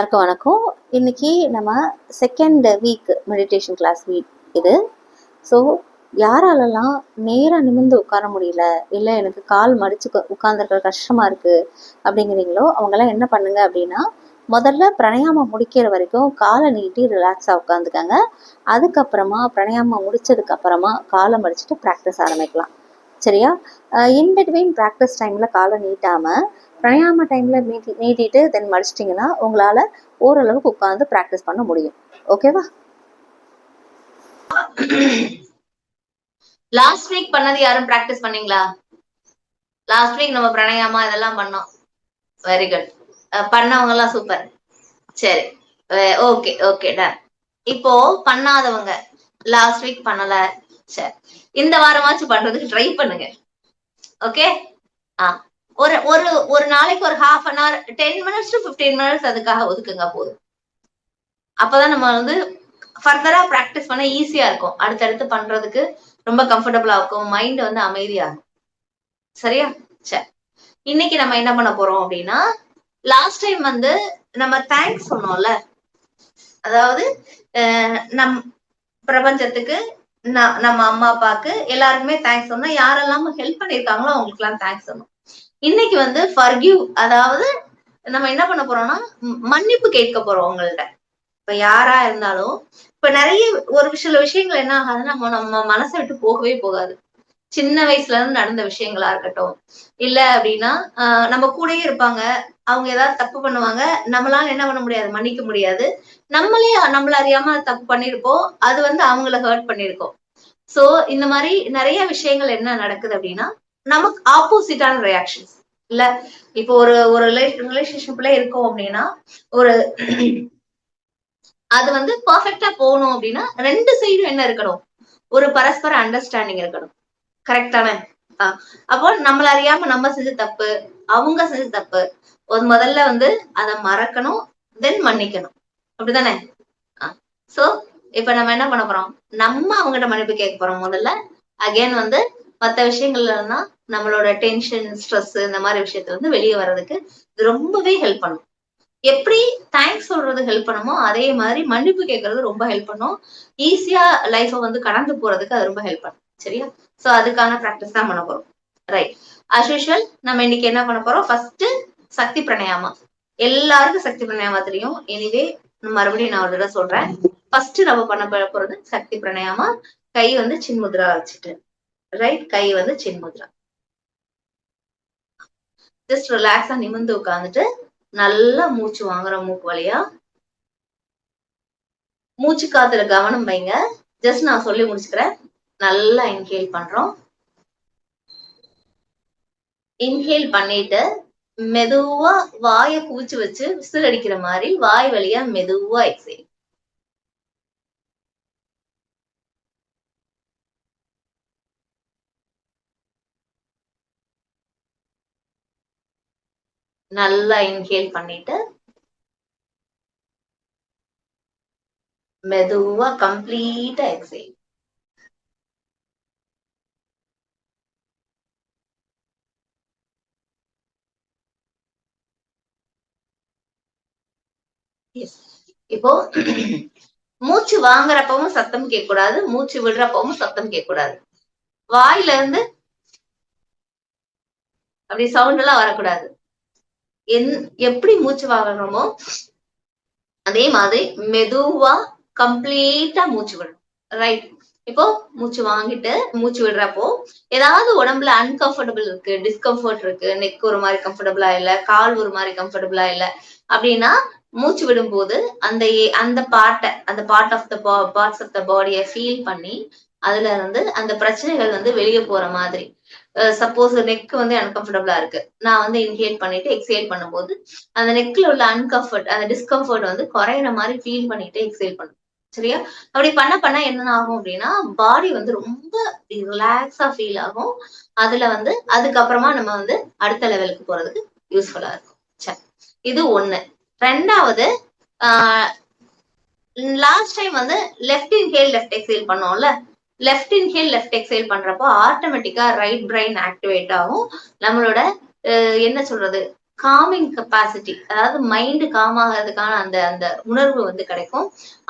எல்லாருக்கும் வணக்கம். இன்னைக்கு நம்ம செகண்ட் வீக் மெடிடேஷன் கிளாஸ் இது. ஸோ யாராலெல்லாம் நேராக நிமிர்ந்து உட்கார முடியல, இல்லை எனக்கு கால் மடித்து உட்காந்துருக்க கஷ்டமாக இருக்குது அப்படிங்கிறீங்களோ அவங்கெல்லாம் என்ன பண்ணுங்க அப்படின்னா, முதல்ல பிராணாயாமம் முடிக்கிற வரைக்கும் காலை நீட்டி ரிலாக்ஸாக உட்காந்துக்கங்க. அதுக்கப்புறமா பிராணாயாமம் முடிச்சதுக்கப்புறமா காலை மடிச்சுட்டு ப்ராக்டிஸ் ஆரம்பிக்கலாம். சரியா? இன்பிட்வீன் ப்ராக்டிஸ் டைமில் காலை நீட்டாமல் பிராணாயாம டைமில் நீட்டிட்டு தென் மடிச்சிட்டிங்கன்னா உங்களால் ஓரளவுக்கு உட்காந்து ப்ராக்டிஸ் பண்ண முடியும். ஓகேவா? லாஸ்ட் வீக் பண்ணது யாரும் பிராக்டிஸ் பண்ணீங்களா? லாஸ்ட் வீக் நம்ம பிராணாயாமா இதெல்லாம் பண்ணோம். Very good. பண்ணவங்க எல்லாம் சூப்பர். சரி, ஓகே ஓகே டன். இப்போ பண்ணாதவங்க லாஸ்ட் வீக் பண்ணல, சரி இந்த வாரமாச்சும் பண்றதுக்கு ட்ரை பண்ணுங்க. ஓகே. ஒரு ஒரு ஒரு நாளைக்கு ஒரு half an hour 10 minutes to 15 minutes அதுக்காக ஒதுக்குங்க போதும். அப்பதான் நம்ம வந்து ஃபர்தரா பிராக்டிஸ் பண்ண ஈஸியா இருக்கும். அடுத்தடுத்து பண்றதுக்கு ரொம்ப கம்ஃபர்டபுளா இருக்கும். மைண்ட் வந்து அமைதியா இருக்கும். சரியா? சரி, இன்னைக்கு நம்ம என்ன பண்ண போறோம் அப்படின்னா, லாஸ்ட் டைம் வந்து நம்ம தேங்க்ஸ் சொன்னோம்ல, அதாவது நம் பிரபஞ்சத்துக்கு நம்ம அம்மா அப்பாவுக்கு எல்லாருக்குமே தேங்க்ஸ் சொன்னோம். யாரெல்லாம் ஹெல்ப் பண்ணிருக்காங்களோ அவங்களுக்கு எல்லாம் தேங்க்ஸ் சொன்னோம். இன்னைக்கு வந்து ஃபர்கிவ், அதாவது நம்ம என்ன பண்ண போறோம்னா மன்னிப்பு கேட்க போறோம் உங்கள்ட்ட. இப்ப யாரா இருந்தாலும் இப்ப நிறைய ஒரு சில விஷயங்கள் என்ன ஆகாதுன்னா நம்ம மனசை விட்டு போகவே போகாது. சின்ன வயசுல இருந்து நடந்த விஷயங்களா இருக்கட்டும், இல்ல அப்படின்னா நம்ம கூடயே இருப்பாங்க, அவங்க ஏதாவது தப்பு பண்ணுவாங்க, நம்மளால என்ன பண்ண முடியாது, மன்னிக்க முடியாது. நம்மளே நம்மள அறியாம தப்பு பண்ணிருப்போம், அது வந்து அவங்கள ஹர்ட் பண்ணிருக்கோம். சோ இந்த மாதிரி நிறைய விஷயங்கள் என்ன நடக்குது அப்படின்னா நமக்கு ஆப்போசிட்டான ரியாக்ஷன்ஸ் இல்ல. இப்போ ஒரு ஒரு ரிலேஷன்ஷிப்ல இருக்கோம் அப்படின்னா ஒரு அது வந்து பர்ஃபெக்டா போகணும் அப்படின்னா ரெண்டு சைடும் என்ன இருக்கணும், ஒரு பரஸ்பர அண்டர்ஸ்டாண்டிங் இருக்கணும். கரெக்டான? அப்போ நம்மள அறியாம நம்ம செஞ்ச தப்பு, அவங்க செஞ்ச தப்பு, முதல்ல வந்து அதை மறக்கணும், தென் மன்னிக்கணும். அப்படிதானே? சோ இப்ப நம்ம என்ன பண்ண போறோம், நம்ம அவங்ககிட்ட மன்னிப்பு கேட்க போறோம். முதல்ல அகைன் வந்து மற்ற விஷயங்கள்ல இருந்தா நம்மளோட டென்ஷன், ஸ்ட்ரெஸ் இந்த மாதிரி விஷயத்துல வந்து வெளியே வர்றதுக்கு இது ரொம்பவே ஹெல்ப் பண்ணும். எப்படி தேங்க்ஸ் சொல்றது ஹெல்ப் பண்ணுமோ அதே மாதிரி மன்னிப்பு கேட்கறது ரொம்ப ஹெல்ப் பண்ணும். ஈஸியா லைஃப வந்து கடந்து போறதுக்கு அது ரொம்ப ஹெல்ப் பண்ணும். சரியா? சோ அதுக்கான பிராக்டிஸ் தான் பண்ண போறோம். ரைட். அஸ் யூஷுவல் நம்ம இன்னைக்கு என்ன பண்ண போறோம், ஃபர்ஸ்ட் சக்தி பிராணாயாமம். எல்லாருக்கும் சக்தி பிராணாயாமம் தெரியும். எனிவே மறுபடியும் நான் ஒரு தடவை சொல்றேன். ஃபர்ஸ்ட் நம்ம பண்ண போறது சக்தி பிராணாயாமம். கை வந்து சின்முத்ரா வச்சுட்டு, ரைட், கை வந்து சின்முத்ரா. ஜஸ்ட் ரிலாக்ஸா நிமிர்ந்து உட்காந்துட்டு நல்லா மூச்சு வாங்குற மூக்கு வழியா மூச்சு காத்துல கவனம் வைங்க. ஜஸ்ட் நான் சொல்லி முடிச்சுக்கிறேன். நல்லா இன்ஹேல் பண்றோம். இன்ஹேல் பண்ணிட்டு மெதுவா வாய கூச்சு வச்சு விசில் அடிக்கிற மாதிரி வாய் வழியா மெதுவா எக்ஸேல். நல்லா இன்ஹேல் பண்ணிட்டு மெதுவா கம்ப்ளீட்டா எக்ஸேல். இப்போ மூச்சு வாங்குறப்பவும் சத்தம் கேட்க கூடாது, மூச்சு விடுறப்பவும் சத்தம் கேட்க கூடாது. வாயில இருந்து அப்படி சவுண்ட் எல்லாம் வரக்கூடாது. எப்படி மூச்சு வாங்குறோமோ அதே மாதிரி மெதுவா கம்ப்ளீட்டா மூச்சு விடணும். ரைட். இப்போ மூச்சு வாங்கிட்டு மூச்சு விடுறப்போ ஏதாவது உடம்புல அன்கம்ஃபர்டபுள் இருக்கு, டிஸ்கம்ஃபர்ட் இருக்கு, நெக் ஒரு மாதிரி கம்ஃபர்டபுளா இல்ல, கால் ஒரு மாதிரி கம்ஃபர்டபுளா இல்ல அப்படின்னா மூச்சு விடும்போது அந்த part of the parts of the பாடியை ஃபீல் பண்ணி அதுல இருந்து அந்த பிரச்சனைகள் வந்து வெளியே போற மாதிரி. சப்போஸ் நெக் வந்து அன்கம்ஃபர்டபுளா இருக்கு, நான் வந்து இன்ஹேல் பண்ணிட்டு எக்ஸேல் பண்ணும்போது அந்த நெக்ல உள்ள அன்கம்ஃபர்ட், அந்த டிஸ்கம்ஃபர்ட் வந்து குறையிற மாதிரி ஃபீல் பண்ணிட்டு எக்ஸேல் பண்ணும். சரியா? அப்படி பண்ண என்ன ஆகும் அப்படின்னா பாடி வந்து ரொம்ப ரிலாக்ஸா ஃபீல் ஆகும். அதுல வந்து அதுக்கப்புறமா நம்ம வந்து அடுத்த லெவலுக்கு போறதுக்கு யூஸ்ஃபுல்லா இருக்கும். சரி, இது ஒண்ணு. ரெண்டாவது, லாஸ்ட் டைம் வந்து லெஃப்ட் இன்ஹேல் லெஃப்ட் எக்ஸேல் பண்ணோம்ல, லெஃப்ட் இன்ஹேல் லெஃப்ட் எக்ஸேல் பண்றப்போ ஆட்டோமேட்டிக்கா ரைட் பிரெயின் ஆக்டிவேட் ஆகும். நம்மளோட என்ன சொல்றது, காமிங் கெப்பாசிட்டி, அதாவது மைண்ட் காம் ஆகிறதுக்கான அந்த அந்த உணர்வு வந்து கிடைக்கும்.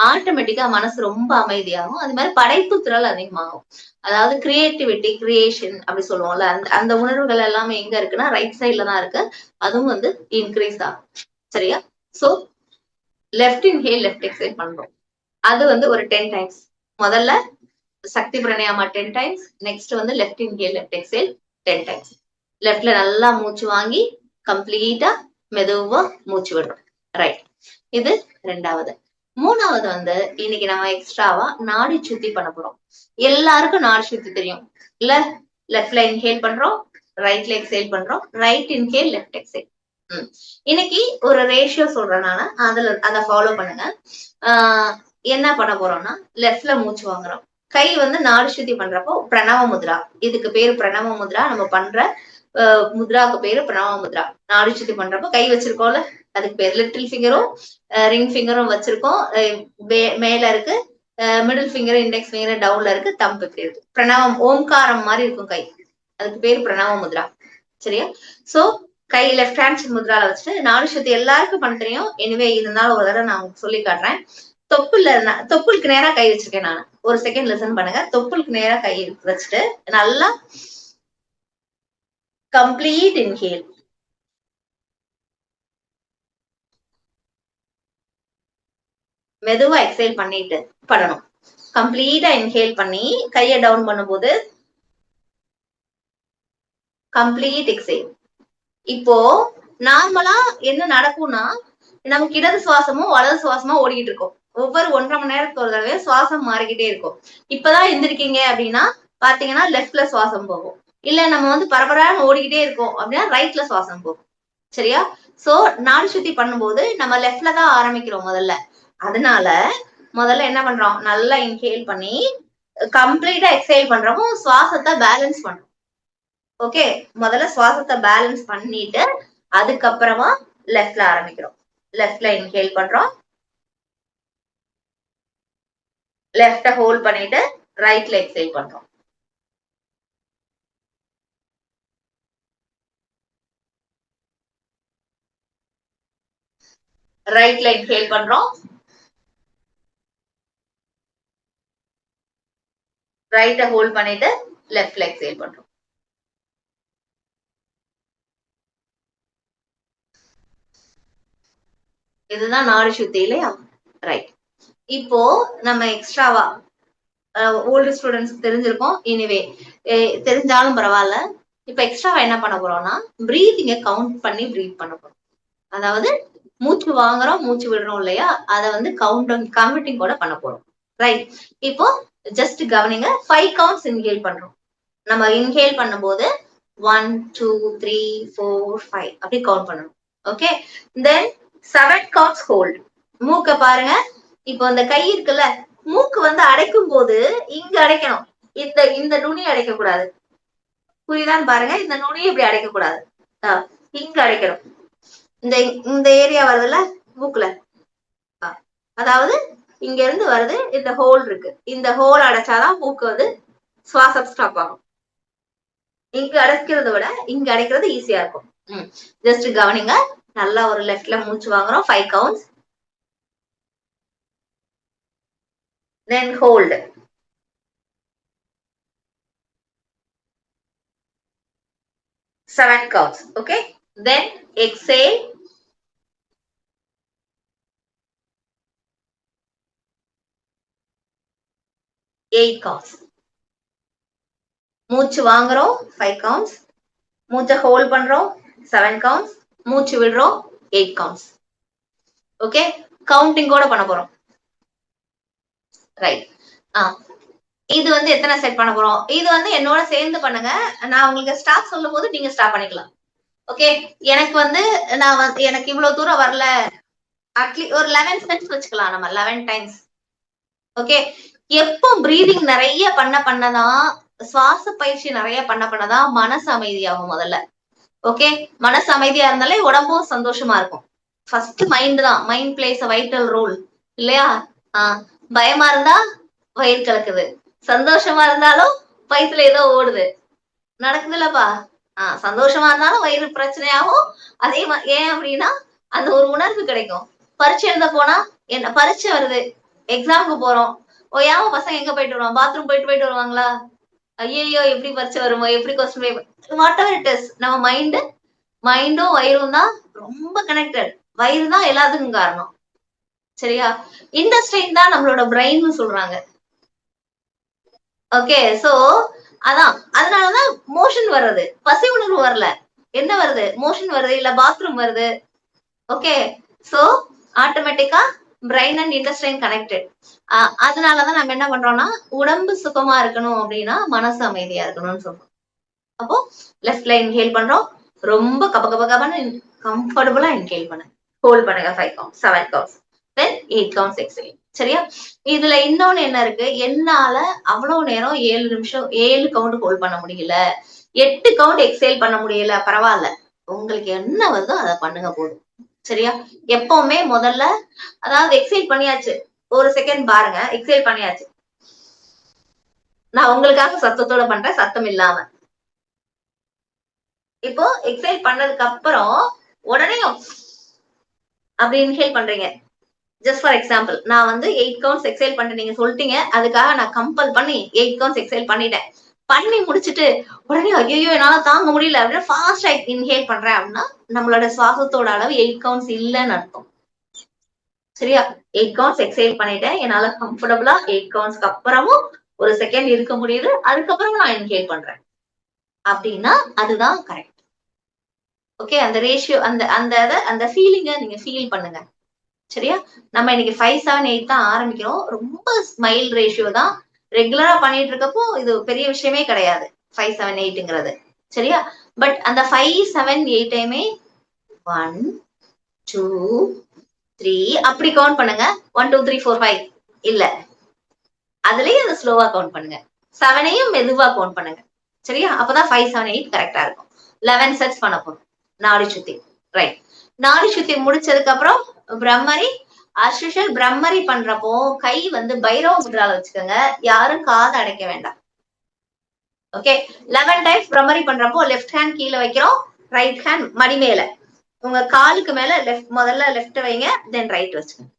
ஆட்டோமேட்டிக்கா மனசு ரொம்ப அமைதியாகும். அது மாதிரி படைப்பு திறல் அதிகமாகும். அதாவது கிரியேட்டிவிட்டி, கிரியேஷன் அப்படி சொல்லுவோம்ல, அந்த அந்த உணர்வுகள் எல்லாமே எங்க இருக்குன்னா ரைட் சைட்ல தான் இருக்கு. அதுவும் வந்து இன்க்ரீஸ் ஆகும். சரியா? So left inhale left exhale பண்றோம். அது வந்து ஒரு 10 டைம்ஸ். முதல்ல சக்தி பிராணாயாமா 10 டைம்ஸ். நெக்ஸ்ட் வந்து left inhale left exhale 10 times. லெஃப்ட்ல நல்லா மூச்சு வாங்கி கம்ப்ளீட்டா மெதுவா மூச்சு விடுறோம். ரைட். இது ரெண்டாவது. மூணாவது வந்து இன்னைக்கு நம்ம எக்ஸ்ட்ராவா நாடி சுத்தி பண்ண போறோம். எல்லாருக்கும் நாடி சுத்தி தெரியும் இல்ல? லெஃப்ட்ல இன்ஹேல் பண்றோம், ரைட்ல எக்ஸேல் பண்றோம், ரைட் இன்ஹேல் லெஃப்ட் எக்ஸேல். இன்னைக்கு ஒரு ரேஷியோ சொல்றேன் நானு, அதுல அதை ஃபாலோ பண்ணுங்க. என்ன பண்ண போறோம்னா லெஃப்ட்ல மூச்சு வாங்குறோம். கை வந்து நாடி சுத்தி பண்றப்போ பிரணவ முத்ரா. இதுக்கு பேரு பிரணவ முத்ரா. நம்ம பண்ற முத்ராக்கு பேரு பிரணவ முத்ரா. நாடி சுத்தி பண்றப்போ கை வச்சிருக்கோம்ல, அதுக்கு பேர் லிட்டில் ஃபிங்கரும் ரிங் ஃபிங்கரும் வச்சிருக்கோம். மேல இருக்கு, மிடில் ஃபிங்கர் இண்டெக்ஸ் ஃபிங்கர் டவுன்ல இருக்கு, தம்பு இப்படி இருக்கு. பிரணவம் ஓம்காரம் மாதிரி இருக்கும் கை, அதுக்கு பேரு பிரணவ முத்ரா. சரியா? சோ கை லெஃப்ட் ஹேண்ட் முத்ரால வச்சுட்டு நாடி சுத்தி எல்லாருக்கும் பண்ண தெரியும். எனிவே இருந்தாலும் ஒரு தடவை நான் சொல்லி காட்டுறேன். தொப்புளுக்கு நேரா கை வச்சிருக்கேன் நான். ஒரு செகண்ட் லிசன் பண்ணுங்க. தொப்புளுக்கு நேரா கை வச்சுட்டு நல்லா கம்ப்ளீட் இன்ஹேல், மெதுவா எக்ஸேல் பண்ணிட்டு பண்ணணும். கம்ப்ளீட்டா இன்ஹேல் பண்ணி கையை டவுன் பண்ணும்போது கம்ப்ளீட் எக்ஸேல். இப்போ நார்மலா என்ன நடக்கும்னா நமக்கு இடது சுவாசமும் வலது சுவாசமா ஓடிக்கிட்டு இருக்கும். ஒவ்வொரு 1.5 மணி நேரத்துக்கு ஒரு தடவை சுவாசம் மாறிக்கிட்டே இருக்கும். இப்பதான் எந்திரிக்கீங்க அப்படின்னா பாத்தீங்கன்னா லெஃப்ட்ல சுவாசம் போகும். இல்ல நம்ம வந்து பரபரான்னு ஓடிக்கிட்டே இருக்கோம் அப்படின்னா ரைட்ல சுவாசம் போகும். சரியா? சோ நாடி சுத்தி பண்ணும்போது நம்ம லெஃப்ட்ல தான் ஆரம்பிக்கிறோம் முதல்ல. அதனால முதல்ல என்ன பண்றோம், நல்லா இன்ஹேல் பண்ணி கம்ப்ளீட்டா எக்ஸேல் பண்றப்போ சுவாசத்தை பேலன்ஸ் பண்றோம். ஓகே, முதல்ல சுவாசத்தை பேலன்ஸ் பண்ணிட்டு அதுக்கப்புறமா லெஃப்ட்ல ஆரம்பிக்கிறோம். லெஃப்ட்ல இன்ஹேல் பண்றோம், லெஃப்ட ஹோல்ட் பண்ணிட்டு ரைட்ல எக்ஸேல் பண்றோம். ரைட்ல இன்ஹேல் பண்றோம், ரைட்ட ஹோல்ட் பண்ணிட்டு லெஃப்ட்ல எக்ஸேல் பண்றோம். இதுதான் நாடி சுத்தி இல்லையா? ரைட். இப்போ நம்ம எக்ஸ்ட்ராவா ஓல்டு ஸ்டூடெண்ட்ஸ் தெரிஞ்சிருக்கோம். எனிவே தெரிஞ்சாலும் பரவாயில்ல. இப்ப எக்ஸ்ட்ராவா என்ன பண்ண போறோம்னா பிரீத்திங்க கவுண்ட் பண்ணி பிரீத் பண்ண போறோம். அதாவது மூச்சு வாங்குறோம் மூச்சு விடுறோம் இல்லையா, அதை வந்து கவுண்டிங் கூட பண்ண போறோம். ரைட். இப்போ ஜஸ்ட் கவனிங்க. 5 கவுண்ட்ஸ் இன்ஹேல் பண்றோம். நம்ம இன்ஹேல் பண்ணும்போது 1 2 3 4 5 அப்படி கவுண்ட் பண்ணணும். ஓகே, தென் 7 கவுண்ட்ஸ் ஹோல்ட். மூக்க பாருங்க. இப்போ இந்த கை இருக்குல்ல, மூக்கு வந்து அடைக்கும் போது இங்க அடைக்கணும். இந்த இந்த நுனி அடைக்க கூடாது. புரியுதான்னு பாருங்க. இந்த நுனி இப்படி அடைக்க கூடாது, இங்க அடைக்கணும். இந்த இந்த ஏரியா வருதுல்ல மூக்குல, அதாவது இங்க இருந்து வருது, இந்த ஹோல் இருக்கு, இந்த ஹோல் அடைச்சாதான் மூக்கு வந்து சுவாசம் ஸ்டாப் ஆகும். இங்க அடைக்கிறத விட இங்க அடைக்கிறது ஈஸியா இருக்கும். ஜஸ்ட் கவனிங்க. நல்லா ஒரு லெஃப்ட்ல மூச்சு வாங்குறோம், 5 கவுண்ட்ஸ், தென் hold, seven counts. Okay, then exhale, 8 counts. மூச்சு வாங்குறோம் 5 counts, மூச்சை ஹோல்ட் பண்றோம் 7 counts, மூச்சு விடுறோம் 8 counts. ஓகே, கவுண்டிங் கூட பண்ண போறோம். ரைட். இது வந்து எத்தனை செட் பண்ண போறோம், இது வந்து என்னோட சேர்ந்து பண்ணுங்க. நான் உங்களுக்கு ஸ்டாப் சொல்லும் போது நீங்க ஸ்டாப் பண்ணிக்கலாம். ஓகே, எனக்கு வந்து எனக்கு இவ்வளவு தூரம் வரல, அட்லீஸ்ட் ஒரு 11 செட்ஸ் வச்சுக்கலாம் நம்ம, 11 டைம்ஸ். ஓகே, எப்போ பிரீதிங் நிறைய பண்ணதான், சுவாச பயிற்சி நிறைய பண்ணதான் மனசு அமைதியாகும் முதல்ல. ஓகே, மனசு அமைதியா இருந்தாலே உடம்பும் சந்தோஷமா இருக்கும். ஃபர்ஸ்ட் மைண்ட் தான். Mind plays a vital role இல்லையா? பயமா இருந்தா வயிறு கலக்குது, சந்தோஷமா இருந்தாலும் வயிற்றுல ஏதோ ஓடுது, நடக்குது இல்லப்பா? சந்தோஷமா இருந்தாலும் வயிறு பிரச்சனையாகும். அதே மாதிரி ஏன் அப்படின்னா அந்த ஒரு உணர்வு கிடைக்கும். பரீட்சை எழுத போனா என்ன பரீட்சை வருது, எக்ஸாமுக்கு போறோம், ஓயாம பசங்க எங்க போயிட்டு வருவாங்க, பாத்ரூம் போயிட்டு வருவாங்களா? ஐயோ எப்படி பரீட்சை வருமோ, எப்படி question paper, what ever it is, நம்ம மைண்டும் வயிறும் தான் ரொம்ப கனெக்டட். வயிறு தான் எல்லாத்துக்கும் காரணம். சரியா? இன்டெஸ்டைன் தான் நம்மளோட பிரெயின் சொல்றாங்க. ஓகே, சோ அதான் அதனாலதான் மோஷன் வர்றது, பசி உணர்வு வரல, என்ன வருது, மோஷன் வருது, இல்ல பாத்ரூம் வருது. ஓகே, சோ ஆட்டோமேட்டிக்கா பிரெயின் அண்ட் இன்டெஸ்டைன் கனெக்டட். அதனாலதான் நம்ம என்ன பண்றோம்னா, உடம்பு சுகமா இருக்கணும் அப்படின்னா மனசு அமைதியா இருக்கணும்னு சொல்றோம். அப்போ லெஃப்ட்ல இன்ஹேல் பண்றோம், ரொம்ப கபன்னு கம்ஃபர்டபுளா இன்ஹேல் பண்ணுங்க, ஹோல்ட் பண்ணுங்க 5 கவுண்ட்ஸ் 7 கவுண்ட்ஸ் தென் 8 கவுண்ட்ஸ் எக்ஸேல். சரியா? இதுல இன்னொன்னு என்ன இருக்கு, என்னால அவ்வளவு நேரம் 7 நிமிஷம் 7 கவுண்ட் ஹோல்ட் பண்ண முடியல, 8 கவுண்ட் எக்ஸேல் பண்ண முடியல, பரவாயில்ல, உங்களுக்கு என்ன வருதோ அதை பண்ணுங்க போதும். சரியா? எப்பவுமே முதல்ல அதாவது எக்ஸேல் பண்ணியாச்சு, ஒரு செகண்ட் பாருங்க, எக்ஸேல் பண்ணியாச்சு, நான் உங்களுக்காக சத்தத்தோட பண்றேன், சத்தம் இல்லாம. இப்போ எக்ஸைல் பண்ணதுக்கு அப்புறம் உடனே அப்படி இன்ஹேல் பண்றீங்க. ஜஸ்ட் ஃபார் எக்ஸாம்பிள், நான் வந்து 8 கவுண்ட்ஸ் எக்ஸைல் பண்ணிட்டு நீங்க சொல்லிட்டீங்க, அதுக்காக நான் கம்பல் பண்ணி 8 கவுண்ட்ஸ் எக்ஸைல் பண்ணிட்டேன். பண்ணி முடிச்சுட்டு உடனே ஐயோ என்னால தாங்க முடியல அப்படின்னா ஃபாஸ்டா இன்ஹேல் பண்றேன் அப்படின்னா நம்மளோட சுவாசத்தோட அளவு 8 கவுண்ட்ஸ் இல்லைன்னு அர்த்தம். சரியா? 8 கவுண்ட்ஸ் எக்ஸைல் பண்ணிட்டேன், என்னால கம்ஃபர்டபுளா 8 கவுண்ட்ஸ்க்கு அப்புறமும் ஒரு செகண்ட் இருக்க முடியுது, அதுக்கப்புறம் நான் இன்ஹேல் பண்றேன் அப்படின்னா அதுதான் கரெக்ட். ஓகே, அந்த ரேஷியோ அந்த ஃபீலிங்க நீங்க ஃபீல் பண்ணுங்க. சரியா? நம்ம இன்னைக்கு 5, 7, 8 தான் ஆரம்பிக்கிறோம். ரொம்ப ஸ்மைல் ரேஷியோ தான். ரெகுலரா பண்ணிட்டு இருக்கப்போ இது பெரிய விஷயமே கிடையாது 5, 7, 8ங்கிறது. சரியா? பட் அந்த 5, 7, 8மே 1, 2, 3 அப்படி கவுண்ட் பண்ணுங்க. 1, 2, 3, 4, 5 இல்ல, அதுலயும் அதை ஸ்லோவா கவுண்ட் பண்ணுங்க. 7ஐயும் மெதுவா கவுண்ட் பண்ணுங்க. சரியா? அப்பதான் 5, 7, 8 கரெக்டா இருக்கும். 11 செட்ஸ் பண்ண போறோம், நாடி சுத்தி. ரைட், நாடி சுத்தி முடிச்சதுக்கு அப்புறம் பிரம்மரி. அஸ்யூஷுவல் பிரம்மரி பண்றப்போ கை வந்து பைரவ முத்ரால வச்சுக்கோங்க, யாரும் காதை அடைக்க வேண்டாம். ஓகே, 11 டைம்ஸ் பிரம்மரி பண்றப்போ லெஃப்ட் ஹேண்ட் கீழே வைக்கிறோம், ரைட் ஹேண்ட் மடி மேல, உங்க காலுக்கு மேல முதல்ல லெஃப்ட் வைங்க, தென் ரைட் வச்சுக்கோங்க.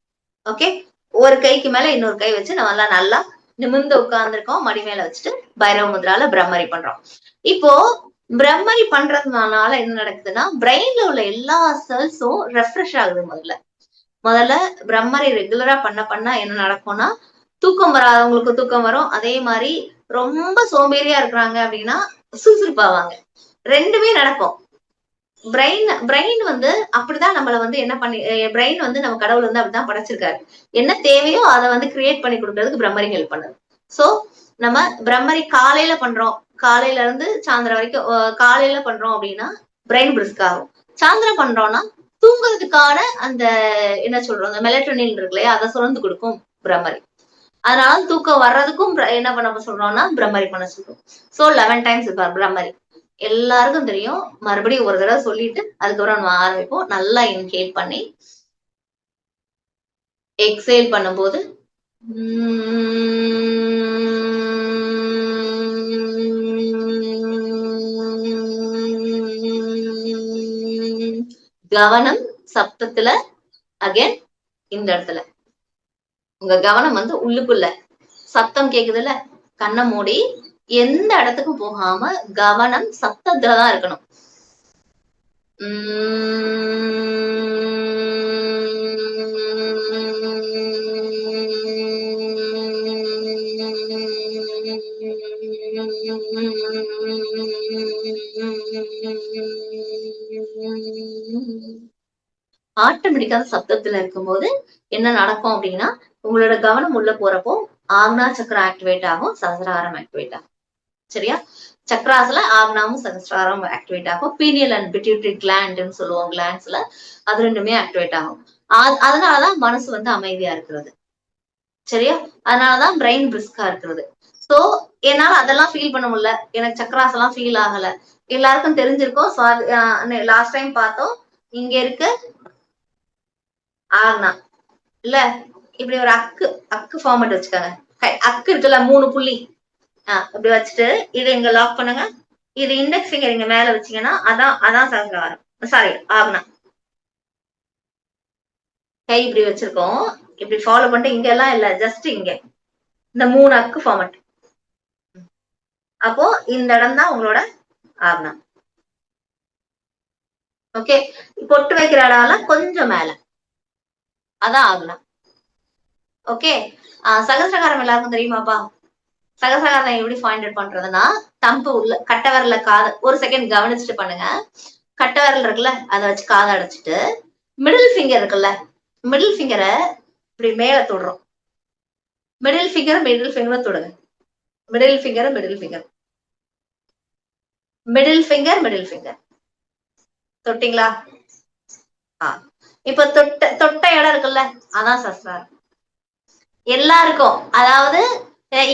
ஓகே, ஒரு கைக்கு மேல இன்னொரு கை வச்சு நம்ம நல்லா நிமிர்ந்து உட்கார்ந்துருக்கோம், மடி மேல வச்சுட்டு பைரவ முத்ரால பிரம்மரி பண்றோம். இப்போ பிரம்மரி பண்றதுனால என்ன நடக்குதுன்னா, பிரெயின்ல உள்ள எல்லா செல்ஸும் ரெஃப்ரெஷ் ஆகுது. முதல்ல பிரம்மரி ரெகுலரா பண்ண என்ன நடக்கும்னா, தூக்கம் வராதவங்களுக்கு தூக்கம் வரும், அதே மாதிரி ரொம்ப சோம்பேறியா இருக்கிறாங்க அப்படின்னா சுறுசுறுப்பாவாங்க. ரெண்டுமே நடக்கும். பிரெயின் வந்து அப்படிதான் நம்மள வந்து என்ன பண்ணி, பிரெயின் வந்து நம்ம கடவுள் வந்து அப்படிதான் படைச்சிருக்காரு. என்ன தேவையோ அதை வந்து கிரியேட் பண்ணி கொடுக்கறதுக்கு பிரம்மரி ஹெல்ப் பண்ணுது. சோ நம்ம பிரம்மரி காலையில பண்றோம், காலையில இருந்து சாயந்தரம் வரைக்கும் காலையில பண்றோம் அப்படின்னா பிரெயின் பிரிஸ்க் ஆகும். சாயந்தரம் பண்றோம்னா தூங்குறதுக்கான அந்த என்ன சொல்றோம், அந்த மெலட்டோனின் இருக்கு இல்லையா, அதை சுரந்து கொடுக்கும் பிரம்மரி. அதனால தூக்கம் வர்றதுக்கும் என்ன பண்ண சொல்றோம்னா பிரம்மரி பண்ண சொல்றோம். சோ 11 டைம்ஸ் இருப்பார் பிரம்மரி. எல்லாருக்கும் தெரியும், மறுபடியும் ஒரு தடவை சொல்லிட்டு அதுக்கப்புறம் நம்ம ஆரம்பிப்போம். நல்லா இன்ஹேல் பண்ணி எக்ஸேல் பண்ணும்போது கவனம் சப்தத்துல, அகைன் இந்த இடத்துல உங்க கவனம் வந்து உள்ளுக்குள்ள சத்தம் கேக்குதுல்ல, கண்ணை மூடி எந்த இடத்துக்கும் போகாம கவனம் சத்தத்துலதான் இருக்கணும். ஆட்டோமேட்டிக்கா சப்தத்துல இருக்கும்போது என்ன நடக்கும் அப்படின்னா, உங்களோட கவனம் உள்ள போறப்போ ஆக்னா சக்கரம் ஆக்டிவேட் ஆகும், சஹஸ்ராரம் ஆக்டிவேட் ஆகும். சரியா? சக்ராஸ்ல ஆக்னாவும் சஹஸ்ராரம் ஆக்டிவேட் ஆகும். பீனியல் அண்ட் பிட்யூட்டரி கிளாண்ட்னு சொல்லுவோம், கிளாண்ட்ஸ்ல அது ரெண்டுமே ஆக்டிவேட் ஆகும். அதனாலதான் மனசு வந்து அமைதியா இருக்கிறது. சரியா? அதனாலதான் பிரெயின் பிரிஸ்கா இருக்கிறது. சோ என்னால அதெல்லாம் ஃபீல் பண்ண முடியல, எனக்கு சக்ராஸ் எல்லாம் ஃபீல் ஆகல. எல்லாருக்கும் தெரிஞ்சிருக்கும், லாஸ்ட் டைம் பார்த்தோம், இங்க இருக்கு ஆக்னா இல்ல, இப்படி ஒரு அக்கு ஃபார்மேட் வச்சுக்காங்க. அக்கு இருக்குல்ல 3 புள்ளி, இப்படி வச்சுட்டு இதை இங்க லாக் பண்ணுங்க. இது இண்டெக்ஸ் ஃபிங்கர் இங்க மேல வச்சீங்கன்னா அதான் சகசிராரம், சாரி ஆக்னா. கை இப்படி வச்சிருக்கோம், இப்படி ஃபாலோ பண்ணிட்டு இங்க எல்லாம் இல்ல, ஜஸ்ட் இங்க இந்த 3 அக்கு ஃபார்மட். அப்போ இந்த இடம் தான் உங்களோட ஆக்னா. ஓகே, பொட்டு வைக்கிற இடம் கொஞ்சம் மேல, அதான் ஆக்னா. ஓகே, சகசிரகாரம் எல்லாருக்கும் தெரியுமாப்பா? சகசிரகாரம் எப்படி ஃபைண்ட் அவுட் பண்றதுன்னா, தம்பு உள்ள கட்டை விரல காது ஒரு செகண்ட் கவனிச்சுட்டு பண்ணுங்க. கட்டை விரல் இருக்குல்ல, அதை வச்சு காதை அடைச்சிட்டு மிடில் ஃபிங்கர் இருக்குல்ல, மிடில் ஃபிங்கரை இப்படி மேல தொடுறோம். மிடில் ஃபிங்கரை தொடுங்க. மிடில் ஃபிங்கர் தொட்டிங்களா? இப்ப தொட்ட இடம் இருக்குல்ல, அதான் சஸ்திராரம். எல்லாருக்கும், அதாவது